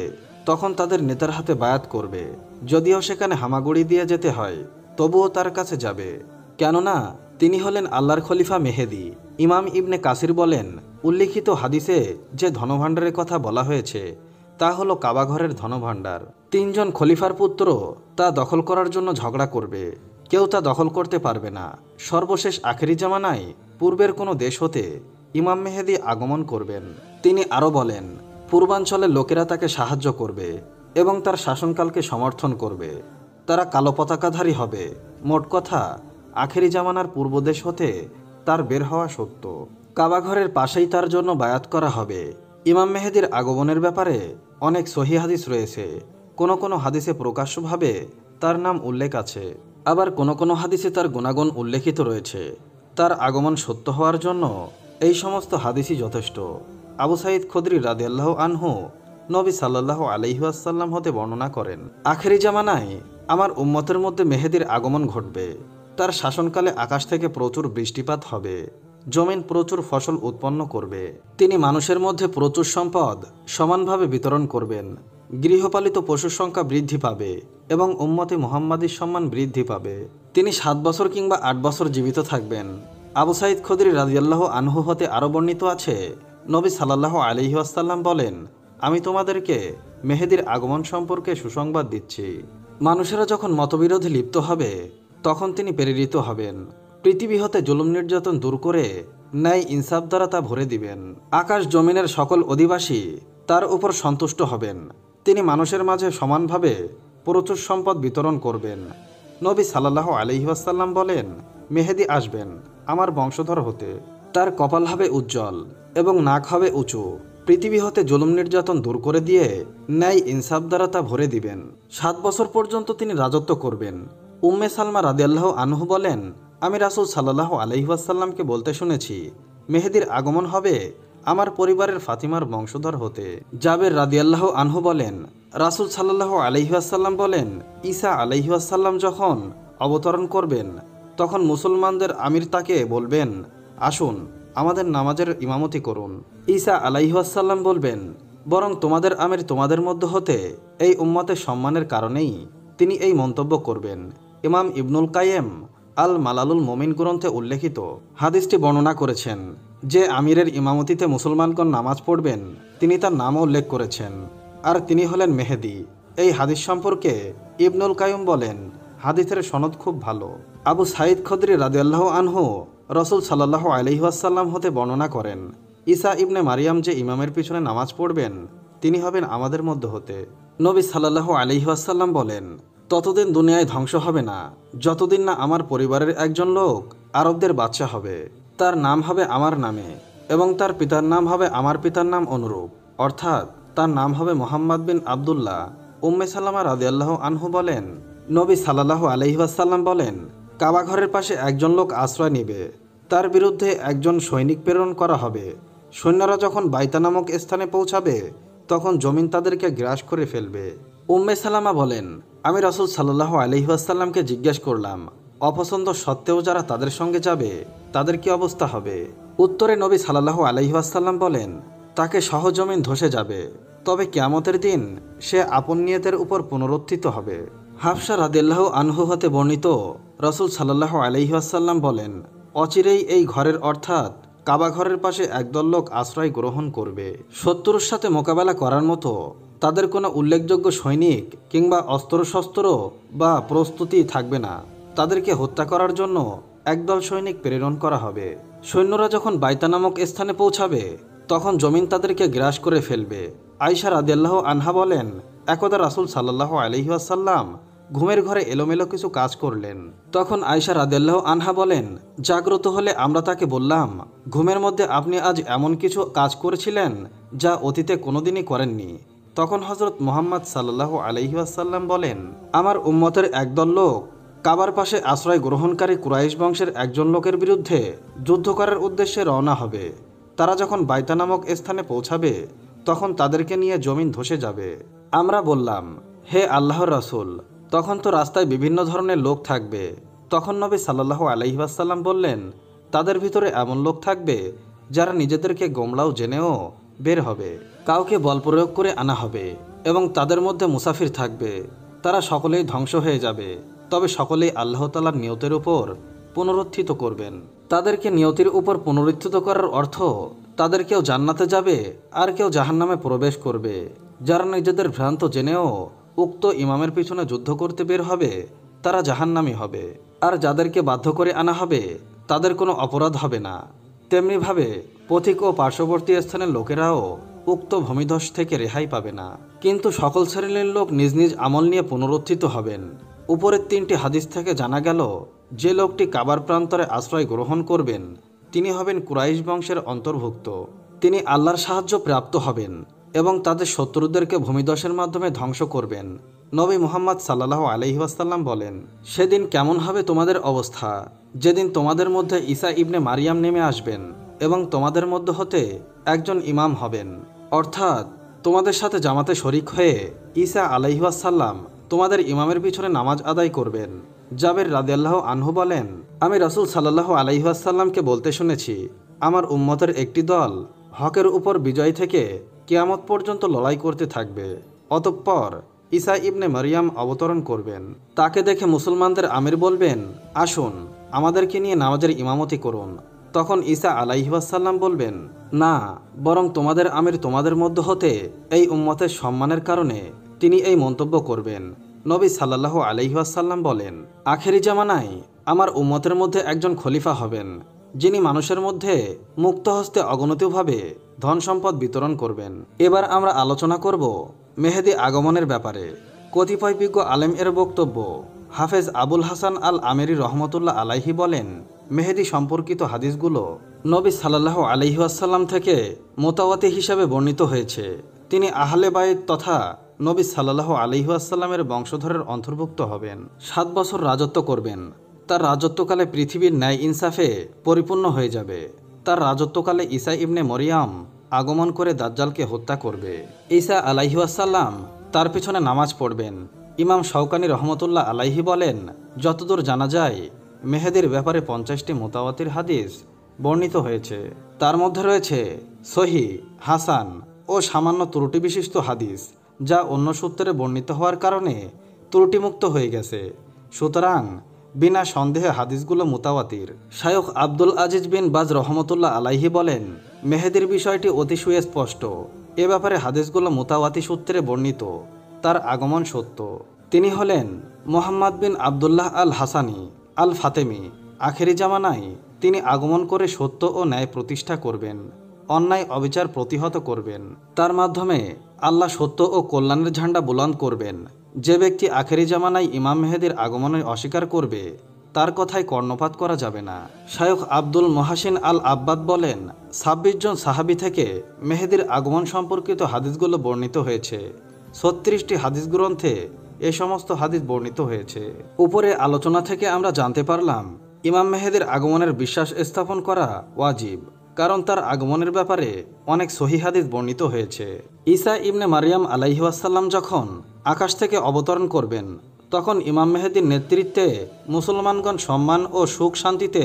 তখন তাদের নেতার হাতে বায়াত করবে, যদিও সেখানে হামাগুড়ি দিয়ে যেতে হয় তবুও তার কাছে যাবে, কেননা তিনি হলেন আল্লাহর খলিফা মেহেদী। ইমাম ইবনে কাসির বলেন, উল্লিখিত হাদিসে যে ধনভাণ্ডারের কথা বলা হয়েছে তা হলো কাবাঘরের ধনভাণ্ডার। তিনজন খলিফার পুত্র তা দখল করার জন্য ঝগড়া করবে, কেউ তা দখল করতে পারবে না। সর্বশেষ আখেরি জামানায় পূর্বের কোনো দেশ হতে ইমাম মেহেদী আগমন করবেন। তিনি আরও বলেন, পূর্বাঞ্চলের লোকেরা তাকে সাহায্য করবে এবং তার শাসনকালকে সমর্থন করবে। তারা কালো পতাকাধারী হবে। মোট কথা, আখেরি জামানার পূর্ব দেশ হতে তার বের হওয়া সত্য। কাবাঘরের পাশেই তার জন্য বায়াত করা হবে। ইমাম মেহেদীর আগমনের ব্যাপারে অনেক সহিহ হাদিস রয়েছে। কোনো কোনো হাদিসে প্রকাশ্যভাবে তার নাম উল্লেখ আছে, আবার কোনো কোনো হাদিসে তার গুণাগুণ উল্লেখিত রয়েছে। তার আগমন সত্য হওয়ার জন্য এই সমস্ত হাদিসই যথেষ্ট। আবু সাঈদ খুদরি রাদিয়াল্লাহু আনহু নবী সাল্লাল্লাহু আলাইহি ওয়াসাল্লাম হতে বর্ণনা করেন, আখেরি জামানায় আমার উম্মতের মধ্যে মেহেদীর আগমন ঘটবে। তার শাসনকালে আকাশ থেকে প্রচুর বৃষ্টিপাত হবে, জমিন প্রচুর ফসল উৎপন্ন করবে। তিনি মানুষের মধ্যে প্রচুর সম্পদ সমানভাবে বিতরণ করবেন। গৃহপালিত পশুর সংখ্যা বৃদ্ধি পাবে এবং উম্মতে মুহাম্মাদির সম্মান বৃদ্ধি পাবে। তিনি 7 বছর কিংবা 8 বছর জীবিত থাকবেন। আবু সাঈদ খুদরি রাদিয়াল্লাহু আনহু হতে আরও বর্ণিত আছে, নবী সাল্লাল্লাহু আলাইহি ওয়াসাল্লাম বলেন, আমি তোমাদেরকে মেহেদীর আগমন সম্পর্কে সুসংবাদ দিচ্ছি। মানুষেরা যখন মতবিরোধে লিপ্ত হবে তখন তিনি প্রেরিত হবেন। পৃথিবী হতে জুলুম নির্যাতন দূর করে ন্যায় ইনসাফ দ্বারা তা ভরে দিবেন। আকাশ জমিনের সকল অধিবাসী তার উপর সন্তুষ্ট হবেন। তিনি মানুষের মাঝে সমানভাবে প্রচুর সম্পদ বিতরণ করবেন। নবী সাল্লাল্লাহু আলাইহি ওয়াসাল্লাম বলেন, মেহেদী আসবেন আমার বংশধর হতে। তার কপাল হবে উজ্জ্বল এবং নাক হবে উঁচু। পৃথিবী হতে জুলুম নির্যাতন দূর করে দিয়ে ন্যায় ইনসাফ দ্বারা তা ভরে দিবেন। 7 বছর পর্যন্ত তিনি রাজত্ব করবেন। উম্মে সালমা রাদিয়াল্লাহু আনহু বলেন, আমি রাসূল সাল্লাল্লাহু আলাইহি ওয়াসাল্লামকে বলতে শুনেছি, মেহেদীর আগমন হবে আমার পরিবারের ফাতিমার বংশধর হতে। জাবের রাদিয়াল্লাহু আনহু বলেন, রাসূল সাল্লাল্লাহু আলাইহি ওয়াসাল্লাম বলেন, ঈসা আলাইহি ওয়াসাল্লাম যখন অবতরণ করবেন তখন মুসলমানদের আমির তাকে বলবেন, আসুন আমাদের নামাজের ইমামতি করুন। ঈসা আলাইহি ওয়াসাল্লাম বলবেন, বরং তোমাদের আমির তোমাদের মধ্য হতে এই উম্মতের সম্মানের কারণেই তিনি এই মন্তব্য করবেন। ইমাম ইবনুল কাইয়্যিম আল মালালুল মুমিন গ্রন্থে উল্লেখিত হাদিসটি বর্ণনা করেছেন। যে আমিরের ইমামতিতে মুসলমানগণ নামাজ পড়বেন তিনি তার নামও উল্লেখ করেছেন, আর তিনি হলেন মেহেদী। এই হাদিস সম্পর্কে ইবনুল কাইয়্যিম বলেন, হাদিসের সনদ খুব ভালো। আবু সাঈদ খুদরি রাদিয়াল্লাহু আনহু রাসূল সাল্লাল্লাহু আলাইহি ওয়াসাল্লাম হতে বর্ণনা করেন, ঈসা ইবনে মারিয়াম যে ইমামের পিছনে নামাজ পড়বেন তিনি হবেন আমাদের মধ্য হতে। নবী সাল্লাল্লাহু আলাইহি ওয়াসাল্লাম বলেন, ততদিন দুনিয়ায় ধ্বংস হবে না যতদিন না আমার পরিবারের একজন লোক আরবদের বাদশা হবে। তার নাম হবে আমার নামে এবং তার পিতার নাম হবে আমার পিতার নাম অনুরূপ, অর্থাৎ তার নাম হবে মুহাম্মদ বিন আবদুল্লাহ। উম্মে সালামা রাদিয়াল্লাহু আনহু বলেন, নবী সাল্লাল্লাহু আলাইহি ওয়াসাল্লাম বলেন, কাবা ঘরের পাশে একজন লোক আশ্রয় নেবে, তার বিরুদ্ধে একজন সৈনিক প্রেরণ করা হবে। সৈন্যরা যখন বাইতা নামক স্থানে পৌঁছাবে তখন জমিন তাদেরকে গ্রাস করে ফেলবে। উম্মে সালামা বলেন, আমি রাসূল সাল্লাল্লাহু আলাইহি ওয়াসাল্লামকে জিজ্ঞেস করলাম, অপছন্দ সত্ত্বেও যারা তাদের সঙ্গে যাবে তাদের কি অবস্থা হবে? উত্তরে নবী সাল্লাল্লাহু আলাইহি ওয়াসাল্লাম বলেন, তাকে সহজমিন ধসে যাবে, তবে কিয়ামতের দিন সে আপন নিয়তের উপর পুনরুত্থিত হবে। হাফসা রাদিয়াল্লাহু আনহু হতে বর্ণিত, রাসূল সাল্লাল্লাহু আলাইহি ওয়াসাল্লাম বলেন, অচিরেই এই ঘরের অর্থাৎ কাবা ঘরের পাশে একদল লোক আশ্রয় গ্রহণ করবে। শত্রুর সাথে মোকাবেলা করার মতো তাদের কোনো উল্লেখযোগ্য সৈনিক কিংবা অস্ত্রশস্ত্র বা প্রস্তুতি থাকবে না। তাদেরকে হত্যা করার জন্য একদল সৈনিক প্রেরণ করা হবে। সৈন্যরা যখন বাইতা নামক স্থানে পৌঁছাবে তখন জমিন তাদেরকে গ্রাস করে ফেলবে। আয়েশা রাদিয়াল্লাহু আনহা বলেন, একদা রাসূল সাল্লাল্লাহু আলাইহি ওয়াসাল্লাম ঘুমের ঘরে এলোমেলো কিছু কাজ করলেন। তখন আয়েশা রাদিয়াল্লাহু আনহা বলেন, জাগ্রত হলে আমরা তাকে বললাম, ঘুমের মধ্যে আপনি আজ এমন কিছু কাজ করেছিলেন যা অতীতে কোনোদিনই করেননি। তখন হযরত মুহাম্মদ সাল্লাল্লাহু আলাইহি ওয়াসাল্লাম বলেন, আমার উম্মতের একদল লোক কাবার পাশে আশ্রয় গ্রহণকারী কুরাইশ বংশের একজন লোকের বিরুদ্ধে যুদ্ধ করার উদ্দেশ্যে রওনা হবে। তারা যখন বাইতা নামক স্থানে পৌঁছাবে তখন তাদেরকে নিয়ে জমিন ধসে যাবে। আমরা বললাম, হে আল্লাহর রাসূল, তখন তো রাস্তায় বিভিন্ন ধরনের লোক থাকবে। তখন নবী সাল্লাল্লাহু আলাইহি ওয়াসাল্লাম বললেন, তাদের ভিতরে এমন লোক থাকবে যারা নিজেদেরকে গোমরাও জেনেও বের হবে, কাউকে বল প্রয়োগ করে আনা হবে এবং তাদের মধ্যে মুসাফির থাকবে। তারা সকলেই ধ্বংস হয়ে যাবে, তবে সকলেই আল্লাহ তাআলার নিয়তের উপর পুনরুত্থিত করবেন। তাদেরকে নিয়তির উপর পুনরুত্থিত করার অর্থ তাদের কেউ জান্নাতে যাবে আর কেউ জাহান্নামে প্রবেশ করবে। যারা নিজেদের ভ্রান্ত জেনেও উক্ত ইমামের পিছনে যুদ্ধ করতে বের হবে তারা জাহান্নামী হবে, আর যাদেরকে বাধ্য করে আনা হবে তাদের কোনো অপরাধ হবে না। তেমনিভাবে পথিক ও পার্শ্ববর্তী স্থানের লোকেরাও উক্ত ভূমিধস থেকে রেহাই পাবে না। কিন্তু সকল শ্রেণীর লোক নিজ নিজ আমল নিয়ে পুনরুত্থিত হবেন। উপরের 3টি হাদিস থেকে জানা গেল, যে লোকটি কাবার প্রান্তরে আশ্রয় গ্রহণ করবেন তিনি হবেন কুরাইশ বংশের অন্তর্ভুক্ত। তিনি আল্লাহর সাহায্য প্রাপ্ত হবেন এবং তাদের শত্রুদেরকে ভূমিধসের মাধ্যমে ধ্বংস করবেন। নবী মুহাম্মদ সাল্লাল্লাহু আলাইহি ওয়াসাল্লাম বলেন, সেদিন কেমন হবে তোমাদের অবস্থা, যেদিন তোমাদের মধ্যে ঈসা ইবনে মারিয়াম নেমে আসবেন এবং তোমাদের মধ্য হতে একজন ইমাম হবেন, অর্থাৎ তোমাদের সাথে জামাতে শরিক হয়ে ঈসা আলাইহি ওয়াসাল্লাম তোমাদের ইমামের পিছনে নামাজ আদায় করবেন। জাবের রাদিয়াল্লাহু আনহু বলেন, আমি রাসূল সাল্লাল্লাহু আলাইহি ওয়াসাল্লামকে বলতে শুনেছি, আমার উম্মতের একটি দল হকের উপর বিজয় থেকে কিয়ামত পর্যন্ত লড়াই করতে থাকবে। অতঃপর ঈসা ইবনে মারিয়াম অবতরণ করবেন। তাকে দেখে মুসলমানদের আমির বলবেন, আসুন আমাদেরকে নিয়ে নামাজের ইমামতি করুন। তখন ঈসা আলাইহি ওয়াসাল্লাম বলবেন, না, বরং তোমাদের আমির তোমাদের মধ্য হতে এই উম্মতের সম্মানের কারণে তিনি এই মন্তব্য করবেন। নবী সাল্লাল্লাহু আলাইহি ওয়াসাল্লাম বলেন, আখেরি জামানায় আমার উম্মতের মধ্যে একজন খলিফা হবেন, যিনি মানুষের মধ্যে মুক্ত হস্তে অগণিতভাবে ধন সম্পদ বিতরণ করবেন। এবার আমরা আলোচনা করব মেহেদী আগমনের ব্যাপারে। কতিপয় বিজ্ঞ আলেম এর বক্তব্য। হাফেজ আবুল হাসান আল আমেরি রহমতুল্লাহ আলাইহি বলেন, মেহেদী সম্পর্কিত হাদিসগুলো নবী সাল্লাল্লাহু আলাইহি ওয়াসাল্লাম থেকে মোতাওয়াতি হিসাবে বর্ণিত হয়েছে। তিনি আহলে বাইত তথা নবী সাল্লাল্লাহু আলাইহি ওয়াসাল্লামের বংশধরের অন্তর্ভুক্ত হবেন। 7 বছর রাজত্ব করবেন। তার রাজত্বকালে পৃথিবীর ন্যায় ইনসাফে পরিপূর্ণ হয়ে যাবে। তার রাজত্বকালে ঈসা ইবনে মরিয়াম আগমন করে দাজ্জালকে হত্যা করবে। ঈসা আলাইহি ওয়াসাল্লাম তার পিছনে নামাজ পড়বেন। ইমাম শাওকানি রহমতুল্লাহ আলাইহি বলেন, যতদূর জানা যায় মেহেদীর ব্যাপারে 50টি মোতাওয়াতির হাদিস বর্ণিত হয়েছে। তার মধ্যে রয়েছে সহি, হাসান ও সামান্য ত্রুটি বিশিষ্ট হাদিস, যা অন্য সূত্রে বর্ণিত হওয়ার কারণে ত্রুটিমুক্ত হয়ে গেছে। সুতরাং বিনা সন্দেহে হাদিসগুলো মুতাওয়াতির। শায়খ আব্দুল আজিজ বিন বাজ রহমতুল্লাহ আলাইহি বলেন, মেহেদীর বিষয়টি অতি সুস্পষ্ট। এ ব্যাপারে হাদিসগুলো মুতাওয়াতি সূত্রে বর্ণিত। তার আগমন সত্য। তিনি হলেন মোহাম্মদ বিন আবদুল্লাহ আল হাসানি আল ফাতেমি। আখেরি জামানায় তিনি আগমন করে সত্য ও ন্যায় প্রতিষ্ঠা করবেন, অন্যায় অবিচার প্রতিহত করবেন। তার মাধ্যমে আল্লাহ সত্য ও কল্যাণের ঝান্ডা বুলন্দ করবেন। যে ব্যক্তি আখেরি জামানায় ইমাম মেহেদীর আগমনের অস্বীকার করবে, তার কথায় কর্ণপাত করা যাবে না। শায়খ আব্দুল মহাসিন আল আব্বাদ বলেন, 26 জন সাহাবী থেকে মেহেদীর আগমন সম্পর্কিত হাদিসগুলো বর্ণিত হয়েছে। 36টি হাদিস গ্রন্থে এ সমস্ত হাদিস বর্ণিত হয়েছে। উপরে আলোচনা থেকে আমরা জানতে পারলাম, ইমাম মেহেদীর আগমনের বিশ্বাস স্থাপন করা ওয়াজিব, কারণ তার আগমনের ব্যাপারে অনেক সহিহ হাদিস বর্ণিত হয়েছে। ঈসা ইবনে মারিয়াম আলাইহি ওয়াসাল্লাম যখন আকাশ থেকে অবতরণ করবেন, তখন ইমাম মেহেদীর নেতৃত্বে মুসলমানগণ সম্মান ও সুখ শান্তিতে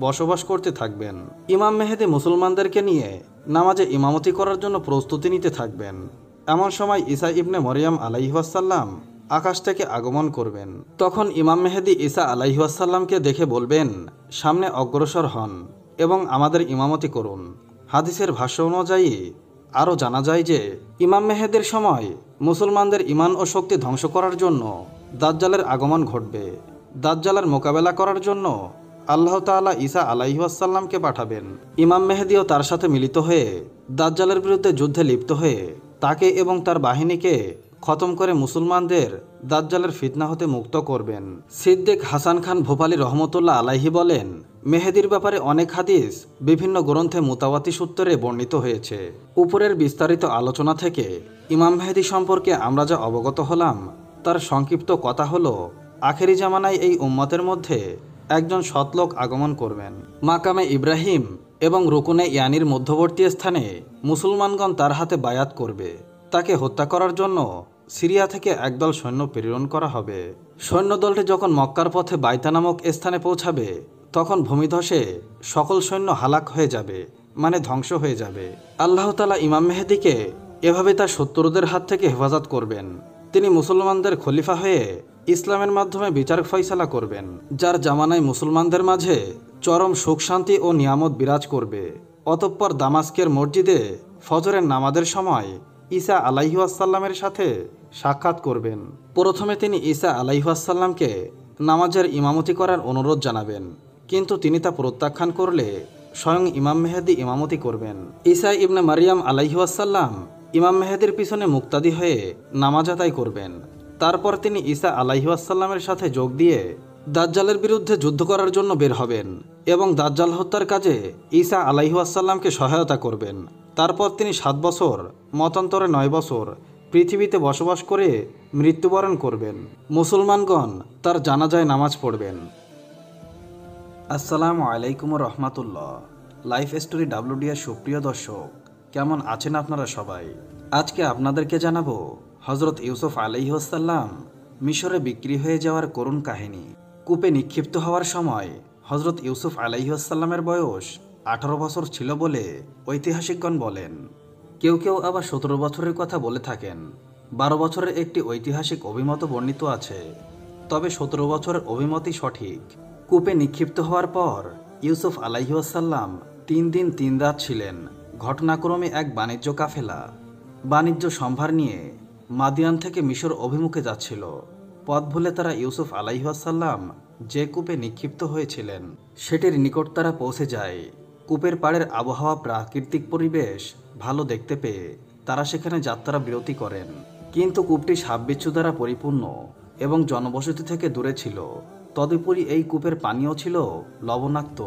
বসবাস করতে থাকবেন। ইমাম মেহেদী মুসলমানদেরকে নিয়ে নামাজে ইমামতি করার জন্য প্রস্তুতি নিতে থাকবেন। এমন সময় ঈসা ইবনে মরিয়াম আলাইহি ওয়াসাল্লাম আকাশ থেকে আগমন করবেন। তখন ইমাম মেহেদী ঈসা আলাইহি ওয়াসাল্লামকে দেখে বলবেন, সামনে অগ্রসর হন এবং আমাদের ইমামতি করুন। হাদিসের ভাষ্য অনুযায়ী আরও জানা যায় যে, ইমাম মেহেদীর সময় মুসলমানদের ঈমান ও শক্তি ধ্বংস করার জন্য দাজ্জালের আগমন ঘটবে। দাজ্জালের মোকাবেলা করার জন্য আল্লাহ তাআলা ঈসা আলাইহি ওয়াসাল্লামকে পাঠাবেন। ইমাম মেহেদীও তার সাথে মিলিত হয়ে দাজ্জালের বিরুদ্ধে যুদ্ধে লিপ্ত হয়ে তাকে এবং তার বাহিনীকে খতম করে মুসলমানদের দাজ্জালের ফিতনা হতে মুক্ত করবেন। সিদ্দিক হাসান খান ভোপালী রহমতুল্লাহ আলাইহি বলেন, মেহেদীর ব্যাপারে অনেক হাদিস বিভিন্ন গ্রন্থে মুতাওয়াতি সূত্রে বর্ণিত হয়েছে। উপরের বিস্তারিত আলোচনা থেকে ইমাম মেহেদী সম্পর্কে আমরা যা অবগত হলাম, তার সংক্ষিপ্ত কথা হলো, আখেরি জামানায় এই উম্মতের মধ্যে একজন সৎলোক আগমন করবেন। মাকামে ইব্রাহিম এবং রুকুনে ইয়ানির মধ্যবর্তী স্থানে মুসলমানগণ তার হাতে বায়াত করবে। তাকে হত্যা করার জন্য সিরিয়া থেকে একদল সৈন্য প্রেরণ করা হবে। সৈন্যদলটি যখন মক্কার পথে বাইতা নামক স্থানে পৌঁছাবে, তখন ভূমিধসে সকল সৈন্য হালাক হয়ে যাবে, মানে ধ্বংস হয়ে যাবে। আল্লাহ তাআলা ইমাম মেহেদীকে এভাবে তার শত্রুদের হাত থেকে হেফাজত করবেন। তিনি মুসলমানদের খলিফা হয়ে ইসলামের মাধ্যমে বিচার ফয়সালা করবেন, যার জামানায় মুসলমানদের মাঝে চরম সুখ শান্তি ও নিয়ামত বিরাজ করবে। অতঃপর দামাস্কের মসজিদে ফজরের নামাজের সময় ঈসা আলাইহি ওয়াসাল্লামের সাথে সাক্ষাৎ করবেন। প্রথমে তিনি ঈসা আলাইহি ওয়াসাল্লামকে নামাজের ইমামতি করার অনুরোধ জানাবেন, কিন্তু তিনি তা প্রত্যাখ্যান করলে স্বয়ং ইমাম মেহেদী ইমামতি করবেন। ঈসা ইবনে মারিয়াম আলাইহি ওয়াসাল্লাম ইমাম মেহেদীর পিছনে মুক্তাদি হয়ে নামাজ আদায় করবেন। তারপর তিনি ঈসা আলাইহি ওয়াসাল্লামের সাথে যোগ দিয়ে দাজ্জালের বিরুদ্ধে যুদ্ধ করার জন্য বের হবেন এবং দাজ্জাল হত্যার কাজে ঈসা আলাইহি ওয়াসাল্লামকে সহায়তা করবেন। তারপর তিনি 7 বছর, মতান্তরে 9 বছর পৃথিবীতে বসবাস করে মৃত্যুবরণ করবেন। মুসলমানগণ তার জানাজায় নামাজ পড়বেন। আসসালামু আলাইকুম রহমাতুল্লাহ। লাইফ স্টোরি WD এর সুপ্রিয় দর্শক, কেমন আছেন আপনারা সবাই? আজকে আপনাদেরকে জানাবো হজরত ইউসুফ আলাইহিস সালাম মিশরে বিক্রি হয়ে যাওয়ার করুণ কাহিনী। কূপে নিক্ষিপ্ত হওয়ার সময় হজরত ইউসুফ আলাইহিস সালামের বয়স 18 বছর ছিল বলে ঐতিহাসিকগণ বলেন। কেউ কেউ আবার 17 বছরের কথা বলে থাকেন। 12 বছরের একটি ঐতিহাসিক অভিমত বর্ণিত আছে, তবে 17 বছরের অভিমতই সঠিক। কূপে নিক্ষিপ্ত হওয়ার পর ইউসুফ আলাইহিস সালাম 3 দিন 3 রাত ছিলেন। ঘটনাক্রমে এক বাণিজ্য কাফেলা বাণিজ্য সম্ভার নিয়ে মাদিয়ান থেকে মিশর অভিমুখে যাচ্ছিল। পথ ভুলে তারা ইউসুফ আলাইহিস সালাম যে কূপে নিক্ষিপ্ত হয়েছিলেন সেটির নিকট তারা পৌঁছে যায়। কূপের পাড়ের আবহাওয়া, প্রাকৃতিক পরিবেশ ভালো দেখতে পেয়ে তারা সেখানে যাত্রা বিরতি করেন। কিন্তু কূপটি সাপবিচ্ছু দ্বারা পরিপূর্ণ এবং জনবসতি থেকে দূরে ছিল। তদুপরি এই কূপের পানীয় ছিল লবণাক্ত।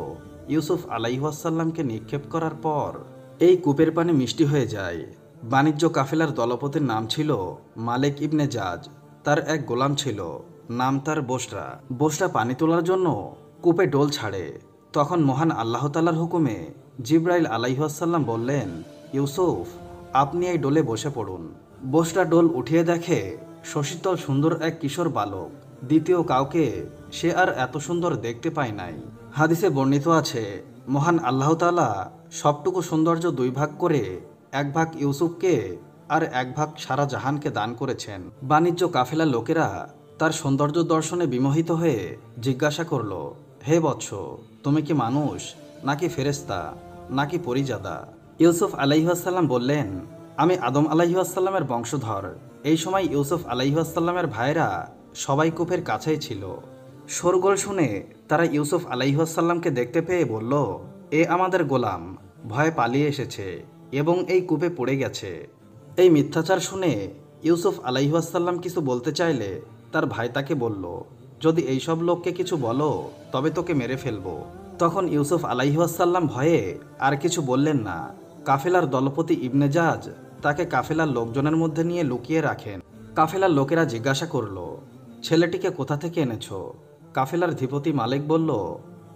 ইউসুফ আলাইহিসসালামকে নিক্ষেপ করার পর এই কূপের পানি মিষ্টি হয়ে যায়। বাণিজ্য কাফেলার দলপতির নাম ছিল মালিক ইবনে জাজ। তার এক গোলাম ছিল, নাম তার বসরা। বসরা পানি তোলার জন্য কূপে ডোল ছাড়ে। তখন মহান আল্লাহ তাআলার হুকুমে জিবরাইল আলাইহিসসালাম বললেন, ইউসুফ, আপনি এই ডোলে বসে পড়ুন। বসরা ডোল উঠিয়ে দেখে শশীতল সুন্দর এক কিশোর বালক। দ্বিতীয় কাউকে সে আর এত সুন্দর দেখতে পায় নাই। হাদিসে বর্ণিত আছে, মহান আল্লাহ তাআলা সবটুকু সৌন্দর্য দুই ভাগ করে এক ভাগ ইউসুফকে আর এক ভাগ সারা জাহানকে দান করেছেন। বাণিজ্য কাফেলার লোকেরা তার সৌন্দর্য দর্শনে বিমোহিত হয়ে জিজ্ঞাসা করল, হে বৎস, তুমি কি মানুষ নাকি ফেরেশতা নাকি পরিজাদা? ইউসুফ আলাইহিসসালাম বললেন, আমি আদম আলাইহিসসালামের বংশধর। এই সময় ইউসুফ আলাইহিসসালামের ভাইরা সবাই কূপের কাছেই ছিল। শোরগোল শুনে তারা ইউসুফ আলাইহিসসালামকে দেখতে পেয়ে বলল, এ আমাদের গোলাম ভয়ে পালিয়ে এসেছে এবং এই কূপে পড়ে গেছে। এই মিথ্যাচার শুনে ইউসুফ আলাইহিসসালাম কিছু বলতে চাইলে তার ভাই তাকে বলল, যদি এইসব লোককে কিছু বলো তবে তোকে মেরে ফেলবো। তখন ইউসুফ আলাইহিসসালাম ভয়ে আর কিছু বললেন না। কাফেলার দলপতি ইবনে জাজ তাকে কাফেলার লোকজনের মধ্যে নিয়ে লুকিয়ে রাখেন। কাফেলার লোকেরা জিজ্ঞাসা করল, ছেলেটিকে কোথা থেকে এনেছো? কাফেলার ধিপতি মালিক বলল,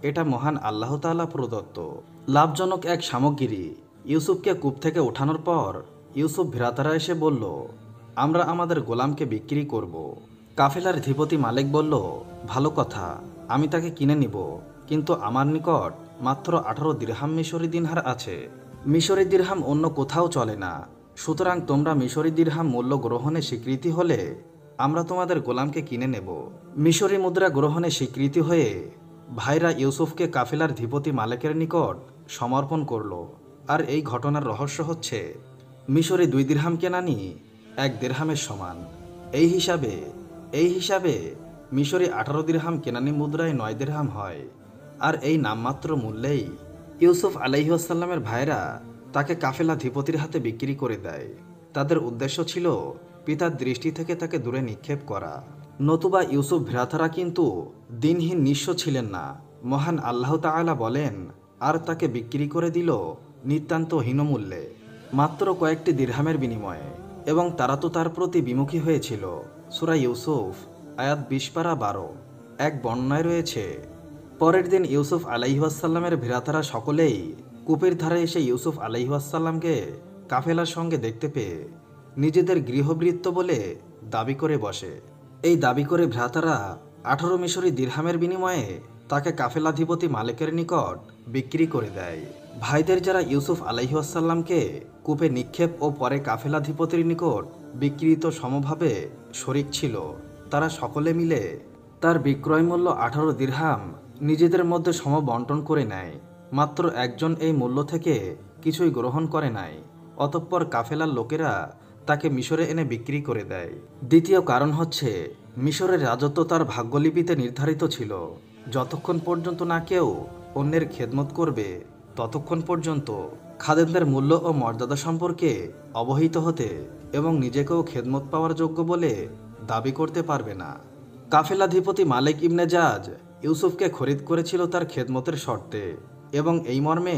এটা মহান আল্লাহ তাআলা প্রদত্ত লাভজনক এক সামগ্রী। ইউসুফকে কূপ থেকে ওঠানোর পর ইউসুফ ভ্রাতারা এসে বলল, আমরা আমাদের গোলামকে বিক্রি করব। কাফেলার ধিপতি মালিক বলল, ভালো কথা, আমি তাকে কিনে নিব, কিন্তু আমার নিকট মাত্র 18 দিরহাম মিশরি দিনহার আছে। মিশরি দিরহাম অন্য কোথাও চলে না। সুতরাং তোমরা মিশরি দিরহাম মূল্য গ্রহণে স্বীকৃতি হলে আমরা তোমাদের গোলামকে কিনে নেব। মিশরি মুদ্রা গ্রহণে স্বীকৃতি হয়ে ভাইরা ইউসুফকে কাফেলার ধিপতি মালিকের নিকট সমর্পণ করল। আর এই ঘটনার রহস্য হচ্ছে, মিশরে 2 দিরহাম কেনানি 1 দিরহামের সমান। এই হিসাবে মিশরে 18 দিরহাম কেনানি মুদ্রায় 9 দিরহাম হয়। আর এই নামমাত্র মূল্যেই ইউসুফ আলাইহিসসালামের ভাইরা তাকে কাফেলা ধিপতির হাতে বিক্রি করে দেয়। তাদের উদ্দেশ্য ছিল পিতার দৃষ্টি থেকে তাকে দূরে নিক্ষেপ করা। নতুবা ইউসুফ ভ্রাতারা কিন্তু দিনহীন নিঃস্ব ছিলেন না। মহান আল্লাহ তাআলা বলেন, আর তাকে বিক্রি করে দিল নিতান্ত হীনমূল্যে, মাত্র কয়েকটি দিরহামের বিনিময়ে, এবং তারা তো তার প্রতি বিমুখী হয়েছিল। সূরা ইউসুফ আয়াত 20-12। এক বর্ণনায় রয়েছে, পরের দিন ইউসুফ আলাইহিসসালামের ভ্রাতারা সকলেই কূপের ধারে এসে ইউসুফ আলাইহিসসালামকে কাফেলার সঙ্গে দেখতে পেয়ে নিজেদের গৃহভৃত্য বলে দাবি করে বসে। এই দাবি করে ভ্রাতারা 18 মিশরি দিরহামের বিনিময়ে তাকে কাফেলাধিপতি মালিকের নিকট বিক্রি করে দেয়। ভাইদের যারা ইউসুফ আলাইহিসসালামকে কূপে নিক্ষেপ ও পরে কাফেলাধিপতির নিকট বিক্রিত সমভাবে শরিক ছিল, তারা সকলে মিলে তার বিক্রয় মূল্য 18 দিরহাম নিজেদের মধ্যে সমবন্টন করে নেয়। মাত্র একজন এই মূল্য থেকে কিছুই গ্রহণ করে নাই। অতঃপর কাফেলার লোকেরা তাকে মিশরে এনে বিক্রি করে দেয়। দ্বিতীয় কারণ হচ্ছে, মিশরের রাজত্ব তার ভাগ্যলিপিতে নির্ধারিত ছিল। যতক্ষণ পর্যন্ত না কেউ অন্যের খেদমত করবে ততক্ষণ পর্যন্ত খাদেমদের মূল্য ও মর্যাদা সম্পর্কে অবহিত হতে এবং নিজেকেও খেদমত পাওয়ার যোগ্য বলে দাবি করতে পারবে না। কাফেলাধিপতি মালিক ইবনে জাজ ইউসুফকে খরিদ করেছিল তার খেদমতের শর্তে, এবং এই মর্মে